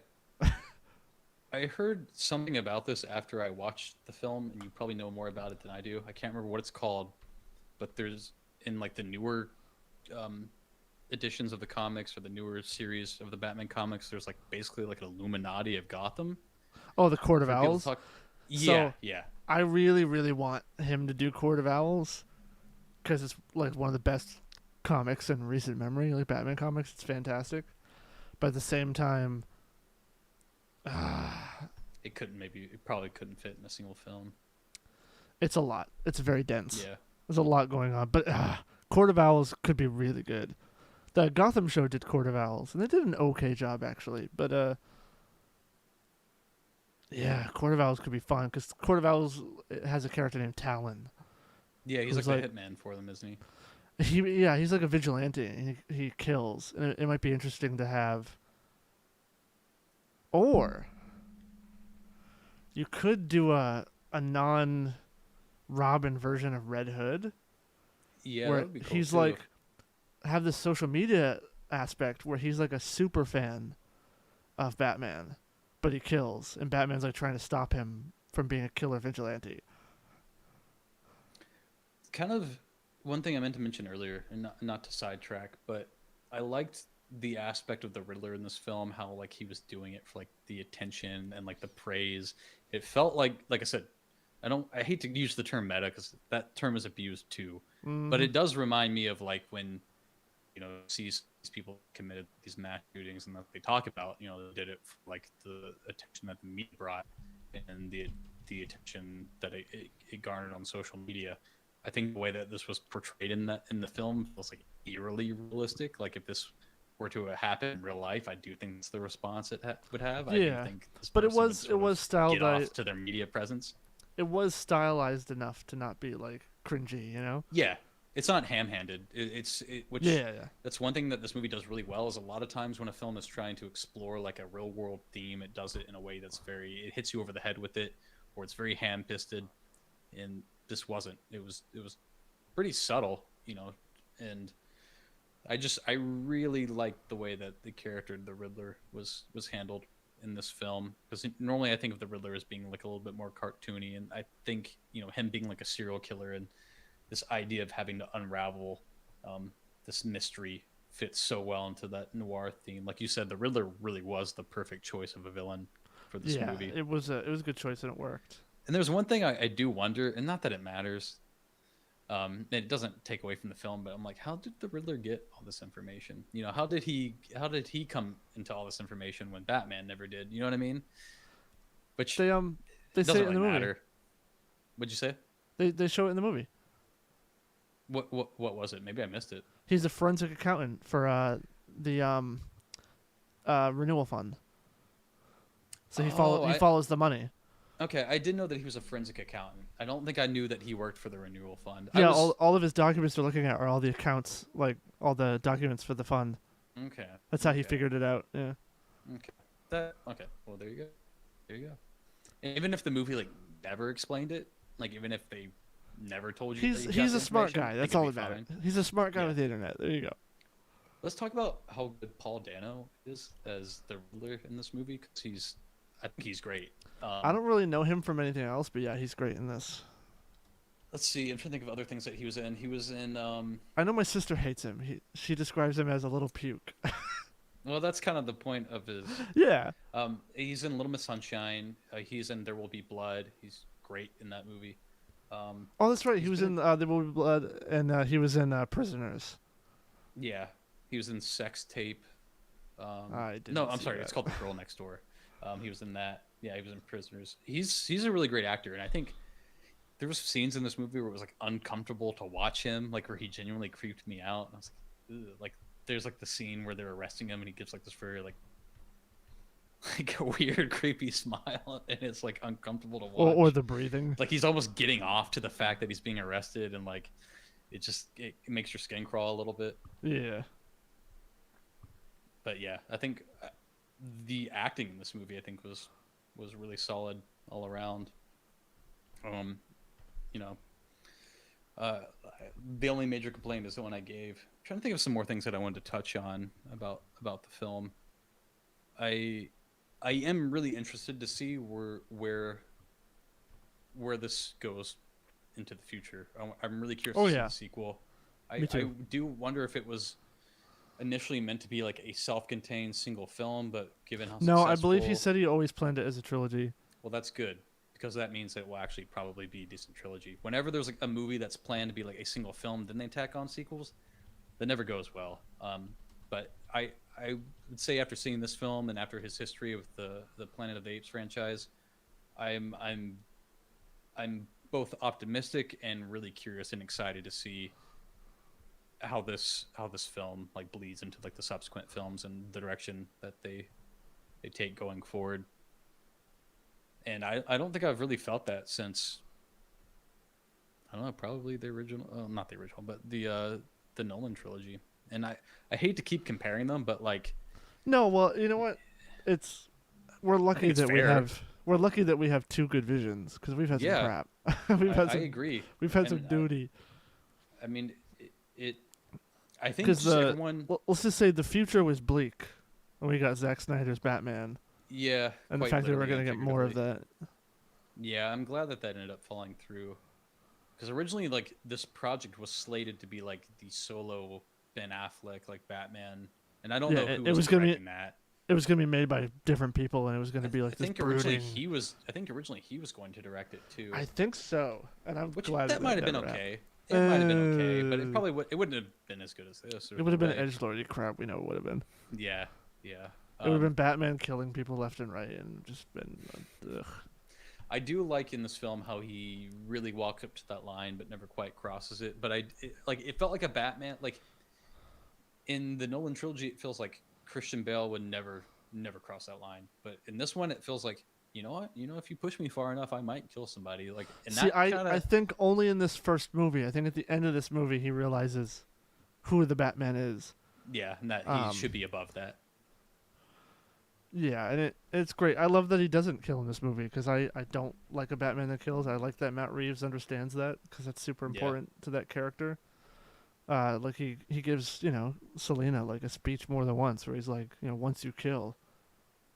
I heard something about this after I watched the film, and you probably know more about it than I do. I can't remember what it's called, but there's in like the newer um, editions of the comics or the newer series of the Batman comics, there's like basically like an Illuminati of Gotham. Oh, the Court of For people to Owls. talk. Yeah, So yeah, I really, really want him to do Court of Owls because it's like one of the best comics in recent memory, like Batman comics. It's fantastic, but at the same time, it probably couldn't fit in a single film. it's a lot. It's very dense. Yeah, There's a lot going on, but Court of Owls could be really good. The Gotham show did Court of Owls, and they did an okay job actually. But yeah, Court of Owls could be fun because Court of Owls has a character named Talon. yeah, he's Who's like like the hitman for them, isn't he? he's like a vigilante. And he kills, and it might be interesting to have. Or you could do a non Robin version of Red Hood, Yeah, that where would be cool he's too. like have this social media aspect where he's like a super fan of Batman, but he kills, and Batman's like trying to stop him from being a killer vigilante. Kind of one thing I meant to mention earlier, and not to sidetrack, but I liked the aspect of the Riddler in this film, how like he was doing it for like the attention and like the praise. It felt like I said, I hate to use the term meta because that term is abused too, but Mm, it does remind me of like when sees these people committed these mass shootings and that they talk about, they did it for like the attention that the media brought and the attention that it garnered on social media. I think the way that this was portrayed in the film feels like eerily realistic. Like if this were to happen in real life, I do think it's the response it would have. I do yeah, think this but person would it sort was of get styled. off to their media presence. It was stylized enough to not be like cringy, you know? Yeah, it's not ham-handed. Which Yeah, yeah, that's one thing that this movie does really well. Is a lot of times when a film is trying to explore like a real-world theme, it does it in a way that's it hits you over the head with it, or it's very ham-fisted. And this wasn't. It was pretty subtle, and I really liked the way that the character the Riddler was handled in this film, because normally I think of the Riddler as being like a little bit more cartoony, and I think him being like a serial killer and this idea of having to unravel this mystery fits so well into that noir theme. Like you said, the Riddler really was the perfect choice of a villain for this yeah. movie. It was a good choice and it worked. And there's one thing I do wonder, and not that it matters, it doesn't take away from the film, but I'm like, how did the Riddler get all this information? How did he come into all this information when Batman never did? You know what I mean? Which They it say doesn't it in really the movie. matter. What'd you say? They show it in the movie. What was it? Maybe I missed it. He's a forensic accountant for the renewal fund. So he Oh, follows the money. okay. I did know that he was a forensic accountant. I don't think I knew that he worked for the renewal fund. Yeah, all of his documents they're looking at are all the accounts, like all the documents for the fund. Okay. That's how he Okay. figured it out. Yeah. Okay. Okay. Well, there you go. There you go. And even if the movie like never explained it, like even if they never told you, that you got He's the a smart information, guy. it That's could all be that matters. fine. He's a smart guy Yeah. with the internet. There you go. Let's talk about how good Paul Dano is as the Riddler in this movie, because I think he's great. I don't really know him from anything else, but yeah, he's great in this. Let's see. I'm trying to think of other things that he was in. He was in. I know my sister hates him. She describes him as a little puke. Well, that's kind of the point of his. Yeah. He's in Little Miss Sunshine. He's in There Will Be Blood. He's great in that movie. Oh, that's right. He He's was been in The Movie Blood, and he was in Prisoners. yeah, he was in Sex Tape. I No, didn't I'm see sorry. that. It's called The Girl Next Door. He was in that. Yeah, he was in Prisoners. He's a really great actor, and I think there was scenes in this movie where it was like uncomfortable to watch him, like where he genuinely creeped me out. And I was like, ugh. Like there's like the scene where they're arresting him, and he gives like this very like a weird, creepy smile, and it's like uncomfortable to watch. Or the breathing. Like he's almost getting off to the fact that he's being arrested, and like it makes your skin crawl a little bit. Yeah. But yeah, I think the acting in this movie I think was really solid all around. Um, you know, uh, the only major complaint is the one I gave. I'm trying to think of some more things that I wanted to touch on about the film. I I am really interested to see where this goes into the future. I'm really curious Oh to see yeah. the sequel. Me I too. do wonder if it was initially meant to be like a self-contained single film, but given how No, I successful, believe he said he always planned it as a trilogy. well, that's good because that means it will actually probably be a decent trilogy. Whenever there's like a movie that's planned to be like a single film, then they tack on sequels, that never goes well. But I would say after seeing this film and after his history with the Planet of the Apes franchise, I'm I'm I'm both optimistic and really curious and excited to see how this film like bleeds into like the subsequent films and the direction that they take going forward. And I don't think I've really felt that since I don't know, probably the original, not the original, but the Nolan trilogy. And I hate to keep comparing them, but like No, well, you know what? It's we're I lucky think it's that fair. we're lucky that we have two good visions because we've had some Yeah, crap. we've had I some agree. we've had some And duty. I mean it I think Because just everyone, let's just say the future was bleak, and we got Zack Snyder's Batman, yeah, and the quite fact that we're literally gonna and get more of figuratively. that. Yeah, I'm glad that that ended up falling through because originally like this project was slated to be like the solo Ben Affleck like Batman, and I don't Yeah, know who it was was gonna be directing that. made by different people, and it was gonna be like I this think originally brooding. he was. I think originally he was going to direct it too, I think so, and I'm which glad that that might have been never happened. okay. It might have been okay, but it Uh, probably it wouldn't have been as good as this. it There's would no have been way. edgelordy crap. We know it would have been. Yeah, yeah. It would have been Batman killing people left and right, and just been. Ugh. I do like in this film how he really walks up to that line, but never quite crosses it. But like it felt like a Batman. Like in the Nolan trilogy, it feels like Christian Bale would never cross that line. But in this one, it feels like you know what, if you push me far enough, I might kill somebody. Like and See, that kind I of think only in this first movie. I think at the end of this movie, he realizes who the Batman is. yeah, and that he Um, should be above that. Yeah, and it's great. I love that he doesn't kill in this movie because I don't like a Batman that kills. I like that Matt Reeves understands that because that's super Yeah, important to that character. Like he gives Selena like a speech more than once where he's like, once you kill,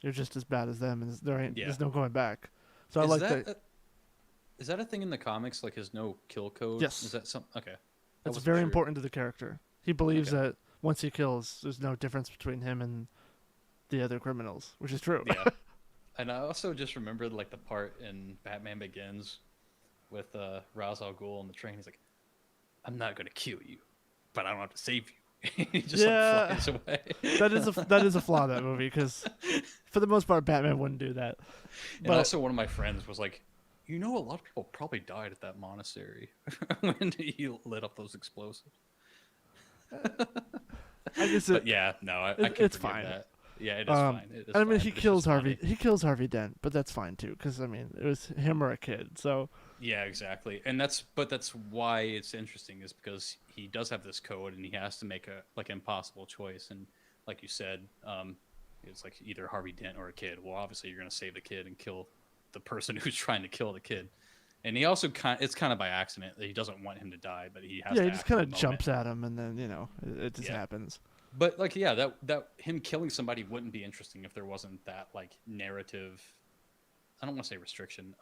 you're just as bad as them, and yeah. there's no going back. So I Is like that that. is that a thing in the comics? Like his no kill code? Is Yes, that some? Okay, I it's wasn't very sure. important to the character. He believes Okay, that once he kills, there's no difference between him and the other criminals, which is true. yeah. And I also just remembered like the part in Batman Begins with Ra's al Ghul on the train. He's like, "I'm not gonna kill you, but I don't have to save you." He just like Yeah, flies away. that is a flaw in that movie because for the most part, Batman wouldn't do that. And But also, one of my friends was like, "You know, a lot of people probably died at that monastery when he lit up those explosives." I guess But yeah, no, I can it's forgive fine. that. Yeah, it is fine. It is I mean, fine. It's just funny. He kills Harvey Dent, but that's fine too because I mean, it was him or a kid. So Yeah, exactly. And that's why it's interesting is because he does have this code and he has to make a like impossible choice. And like you said, it's like either Harvey Dent or a kid. Well, obviously you're gonna save the kid and kill the person who's trying to kill the kid. And he also it's kind of by accident that he doesn't want him to die, but he has yeah, to he just act in kind the of moment. jumps at him, and then it just Yeah. happens. But like yeah, that him killing somebody wouldn't be interesting if there wasn't that like narrative. I don't want to say restriction.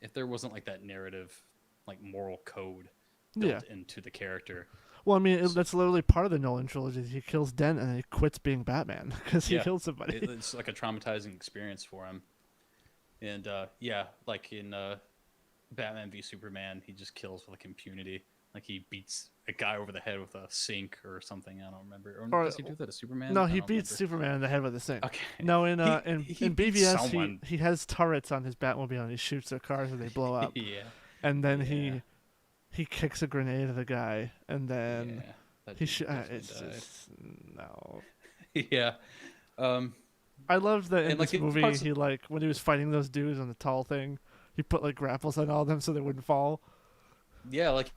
If there wasn't like that narrative, like moral code Yeah. built into the character. Well, I mean, that's literally part of the Nolan trilogy. He kills Dent and he quits being Batman because he Yeah, killed somebody. it's like a traumatizing experience for him. And yeah, like in Batman v Superman, he just kills with like impunity. Like he beats a guy over the head with a sink or something. I don't remember. Or Or does he do that to Superman? no, I he don't beats remember. Superman in the head with a sink. Okay, No, in he in beats BVS someone. he has turrets on his Batmobile and he shoots their cars and they blow up. Yeah, And then yeah, he kicks a grenade at a guy and then yeah. That he dude definitely it's died. just no. Yeah, um, I loved that in and like this it movie talks. he like when he was fighting those dudes on the tall thing, he put like grapples on all of them so they wouldn't fall. Yeah, like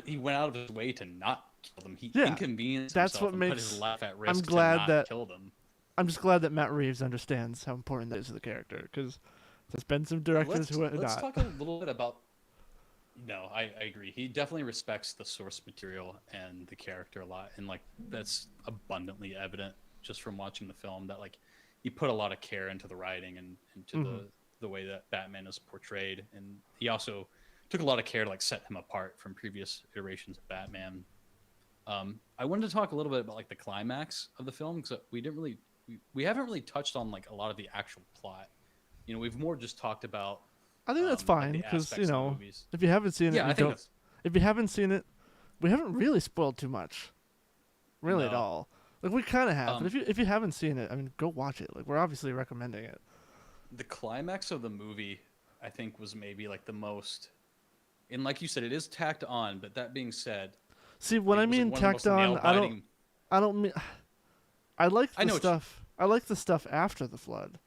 he went out of his way to not kill them. He Yeah, inconvenienced that's himself what and put his makes. life at I'm risk to glad not that kill them. I'm just glad that Matt Reeves understands how important that is to the character because there's been some directors who are Let's not. talk a little bit about. No, I agree. He definitely respects the source material and the character a lot, and like that's abundantly evident just from watching the film that like he put a lot of care into the writing and into the way that Batman is portrayed, and he also took a lot of care to like set him apart from previous iterations of Batman. I wanted to talk a little bit about like the climax of the film because we haven't really touched on like a lot of the actual plot. You know, we've more just talked about I think that's like fine the because aspects of the movies. if you haven't seen it, Yeah, you I think don't. that's If you haven't seen it, we haven't really spoiled too much, really at no. all. Like we kind of have, but Um, if you haven't seen it, I mean, go watch it. Like we're obviously recommending it. the climax of the movie, I think, was maybe like the most, and like you said, it is tacked on. But that being said, See, when I it was like mean one of the tacked most nail on, biting. I don't mean. I like I the know what you, stuff. I like the stuff after the flood.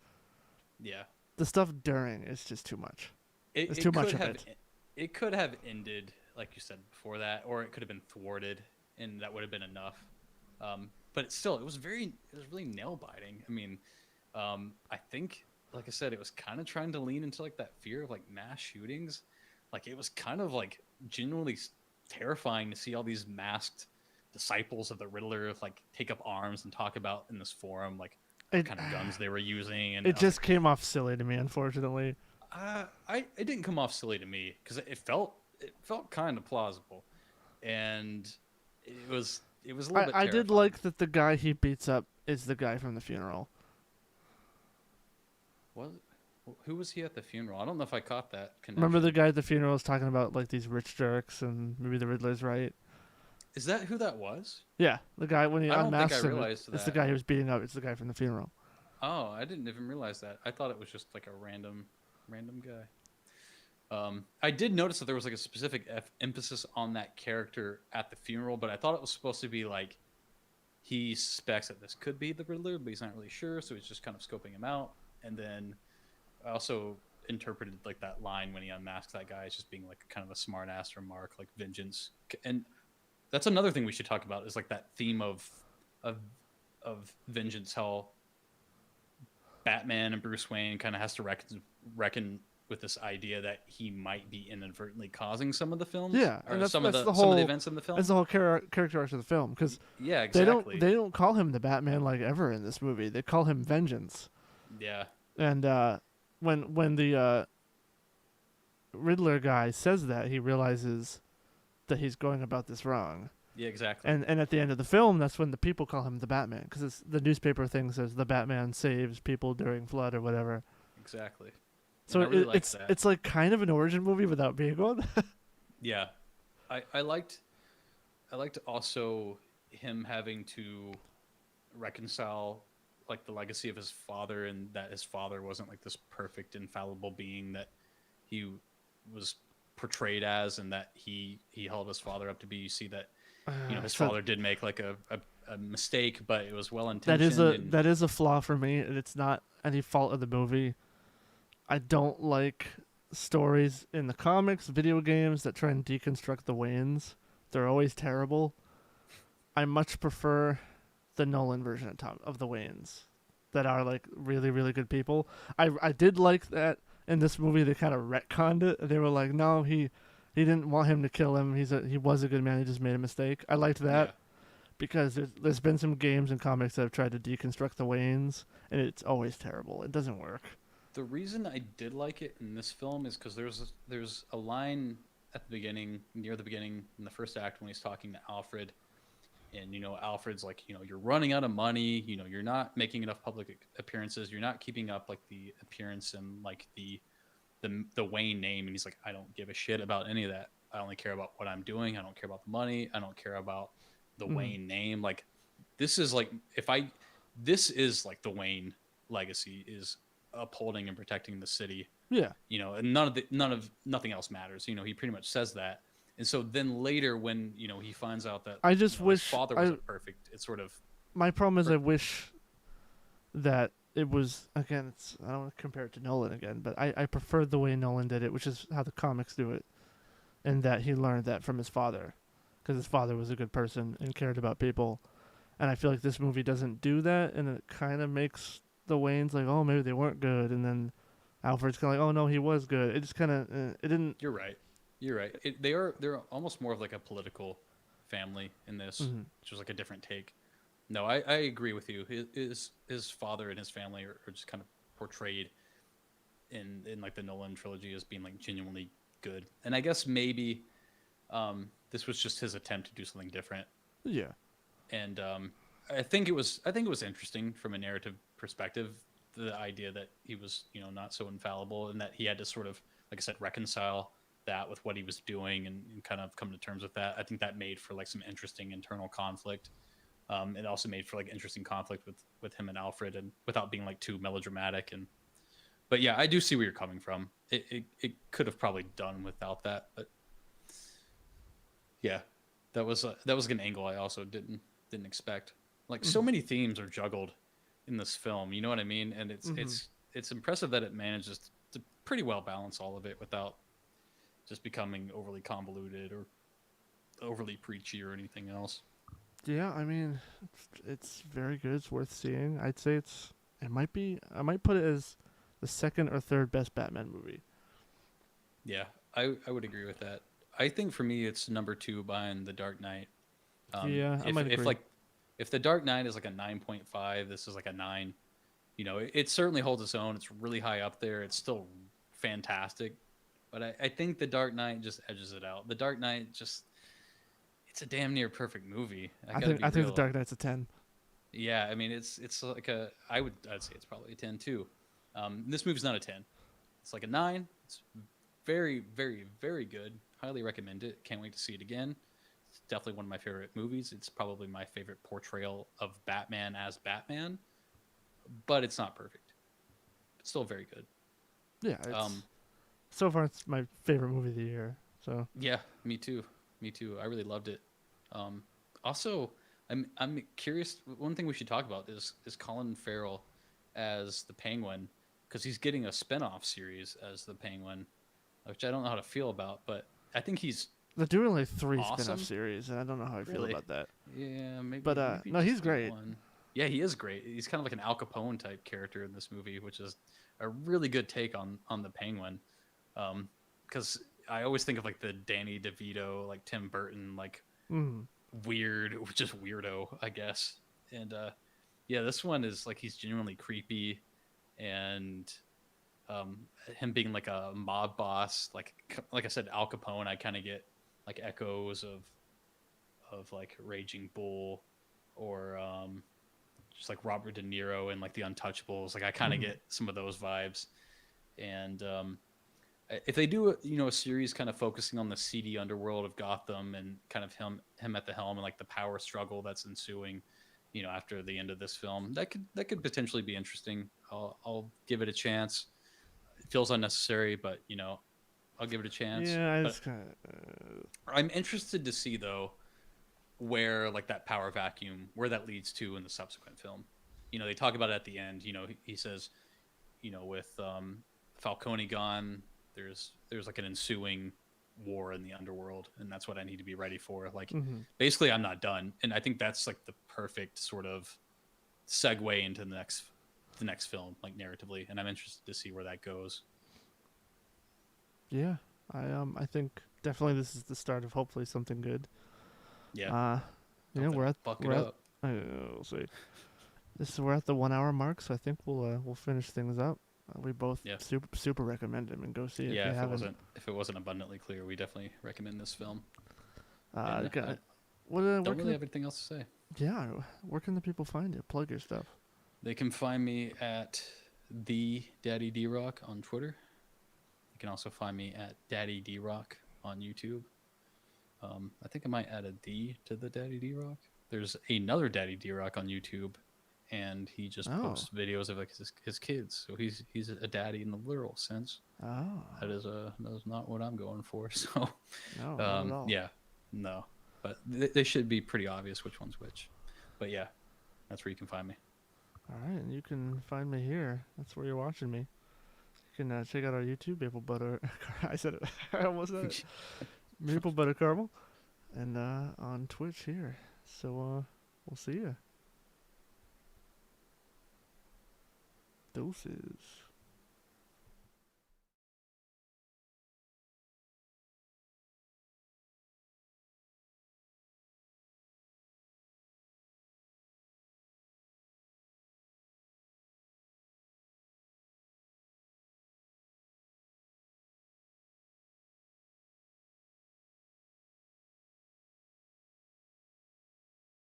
yeah. The stuff during is just too much. It, It's it too much could of have it. it could have ended like you said before that, or it could have been thwarted, and that would have been enough. But it was really nail biting. I mean, I think like I said, it was kind of trying to lean into like that fear of like mass shootings. Like it was kind of like genuinely terrifying to see all these masked disciples of the Riddler like take up arms and talk about in this forum like what It kind of guns they were using, and it I was just like, came off silly to me, unfortunately. it didn't come off silly to me because it felt kind of plausible, and it was a little bit I did terrifying. like that the guy he beats up is the guy from the funeral. Was who was he at the funeral? I don't know if I caught that connection. Remember the guy at the funeral was talking about like these rich jerks and maybe the Riddler's right. Is that who that was? Yeah, the guy when he I don't think I unmasks him, realized it's the that. guy he was beating up. It's the guy from the funeral. Oh, I didn't even realize that. I thought it was just like a random guy. I did notice that there was like a specific emphasis on that character at the funeral, but I thought it was supposed to be like he suspects that this could be the Riddler, but he's not really sure, so he's just kind of scoping him out. And then I also interpreted like that line when he unmasks that guy as just being like kind of a smart ass remark, like vengeance. And that's another thing we should talk about is like that theme of of vengeance, how Batman and Bruce Wayne kind of has to reckon with this idea that he might be inadvertently causing some of the films, Yeah, or and that's some of that's the the some of the whole events in the film. that's the whole character arc of the film because Yeah, they exactly. don't call him the Batman like ever in this movie. They call him Vengeance. Yeah, And when the Riddler guy says that, he realizes that he's going about this wrong. yeah, exactly. And at the end of the film, that's when the people call him the Batman because the newspaper thing says the Batman saves people during flood or whatever. Exactly. So And I really liked that. it's like kind of an origin movie without being one. Yeah, I liked also him having to reconcile like the legacy of his father, and that his father wasn't like this perfect infallible being that he was portrayed as, and that he held his father up to be. You see that his So father did make like a mistake, but it was well that intentioned. that is a flaw for me, and it's not any fault of the movie. I don't like stories in the comics, video games that try and deconstruct the Waynes. They're always terrible. I much prefer the Nolan version of the Waynes that are like really, really good people. I did like that in this movie they kind of retconned it. They were like, no, he didn't want him to kill him. He was a good man. He just made a mistake. I liked that Yeah. because there's been some games and comics that have tried to deconstruct the Waynes, and it's always terrible. It doesn't work. The reason I did like it in this film is because there's a line at the beginning, near the beginning in the first act, when he's talking to Alfred, and Alfred's like, you're running out of money. You're not making enough public appearances. You're not keeping up like the appearance and like the Wayne name. And he's like, I don't give a shit about any of that. I only care about what I'm doing. I don't care about the money. I don't care about the Mhm. Wayne name. Like, this is like, this is like the Wayne legacy is upholding and protecting the city. Yeah. And nothing else matters. He pretty much says that. And so then later, when he finds out that I just his wish father wasn't perfect, it's sort of my problem is I wish that it was, again, I don't want to compare it to Nolan again, but I preferred the way Nolan did it, which is how the comics do it, and that he learned that from his father, because his father was a good person and cared about people, and I feel like this movie doesn't do that, and it kind of makes the Waynes like, oh, maybe they weren't good, and then Alfred's kind of like, oh no, he was good. It just kind of it didn't. You're right. You're right. They're almost more of like a political family in this, Mhm. which was like a different take. No, I agree with you. His father and his family are just kind of portrayed in like the Nolan trilogy as being like genuinely good. And I guess maybe this was just his attempt to do something different. Yeah. And I think it was interesting from a narrative perspective, the idea that he was not so infallible, and that he had to sort of, like I said, reconcile that with what he was doing, and kind of come to terms with that. I think that made for like some interesting internal conflict. It also made for like interesting conflict with him and Alfred, and without being like too melodramatic. And but yeah, I do see where you're coming from. It could have probably done without that, but yeah, that was an angle I also didn't expect. Like, so Mhm. many themes are juggled in this film, you know what I mean? And it's Mhm. it's it's impressive that it manages to pretty well balance all of it without just becoming overly convoluted or overly preachy or anything else. Yeah, I mean, it's very good. It's worth seeing. I'd say it might be. I might put it as the second or third best Batman movie. Yeah, I would agree with that. I think for me it's number 2 behind The Dark Knight. Yeah, I If might if agree. like if The Dark Knight is like a 9.5, this is like a 9. It certainly holds its own. It's really high up there. It's still fantastic, but I think The Dark Knight just edges it out. The Dark Knight just, it's a damn near perfect movie. I I gotta think be I think the real. Dark Knight's a 10. Yeah, I mean it's like I'd say it's probably a 10 too. This movie's not a 10. It's like a 9. It's very very very good. Highly recommend it. Can't wait to see it again. It's definitely one of my favorite movies. It's probably my favorite portrayal of Batman as Batman, but it's not perfect. It's still very good. Yeah, Um, it's so far it's my favorite movie of the year. So Yeah, me too. Me too. I really loved it. Um, Also, I'm curious. One thing we should talk about is Colin Farrell as the Penguin, because he's getting a spinoff series as the Penguin, which I don't know how to feel about, but I think he's they're doing like three spin-off awesome. series, and I don't know how I feel Really? about that. Yeah, But maybe no, he's just the great. one. Yeah, he is great. He's kind of like an Al Capone type character in this movie, which is a really good take on the Penguin. Because I always think of like the Danny DeVito, like Tim Burton, like Mm. weird, just weirdo, I guess. And yeah, this one is like he's genuinely creepy, and him being like a mob boss, like I said, Al Capone. I kind of get like echoes of like Raging Bull, or just like Robert De Niro and like The Untouchables. Like, I kind of Mm. get some of those vibes. And if they do a series kind of focusing on the seedy underworld of Gotham, and kind of him at the helm, and like the power struggle that's ensuing, after the end of this film, that could potentially be interesting. I'll give it a chance. It feels unnecessary, but I'll give it a chance. Yeah, I But just kind I'm interested to see, though, where like that power vacuum, where that leads to in the subsequent film. They talk about it at the end. He says, with Falcone gone, there's like an ensuing war in the underworld, and that's what I need to be ready for. Like, mm-hmm. basically, I'm not done, and I think that's like the perfect sort of segue into the next film, like narratively, and I'm interested to see where that goes. Yeah, I think definitely this is the start of hopefully something good. Yeah, Uh, hope they we're don't at fuck it we're at up. we'll see. We're at the 1 hour mark, so I think we'll finish things up. We both Yeah. super recommend him and go see it if Yeah, you if haven't. it wasn't abundantly clear, we definitely recommend this film. Uh, And I where don't can really have anything else to say. where can the people find you? Plug your stuff. They can find me at the Daddy D Rock on Twitter. You can also find me at Daddy D Rock on YouTube. I think I might add a D to the Daddy D Rock. There's another Daddy D Rock on YouTube, and he just Oh. posts videos of like his kids. So he's a daddy in the literal sense. Oh. That is not what I'm going for. So No, not at all. yeah, no, but they should be pretty obvious which one's which. But yeah, that's where you can find me. All right, and you can find me here. That's where you're watching me. You can check out our YouTube, Maple Butter. I said it. I almost said it. Maple Butter Caramel, and on Twitch here. So we'll see ya. Doses.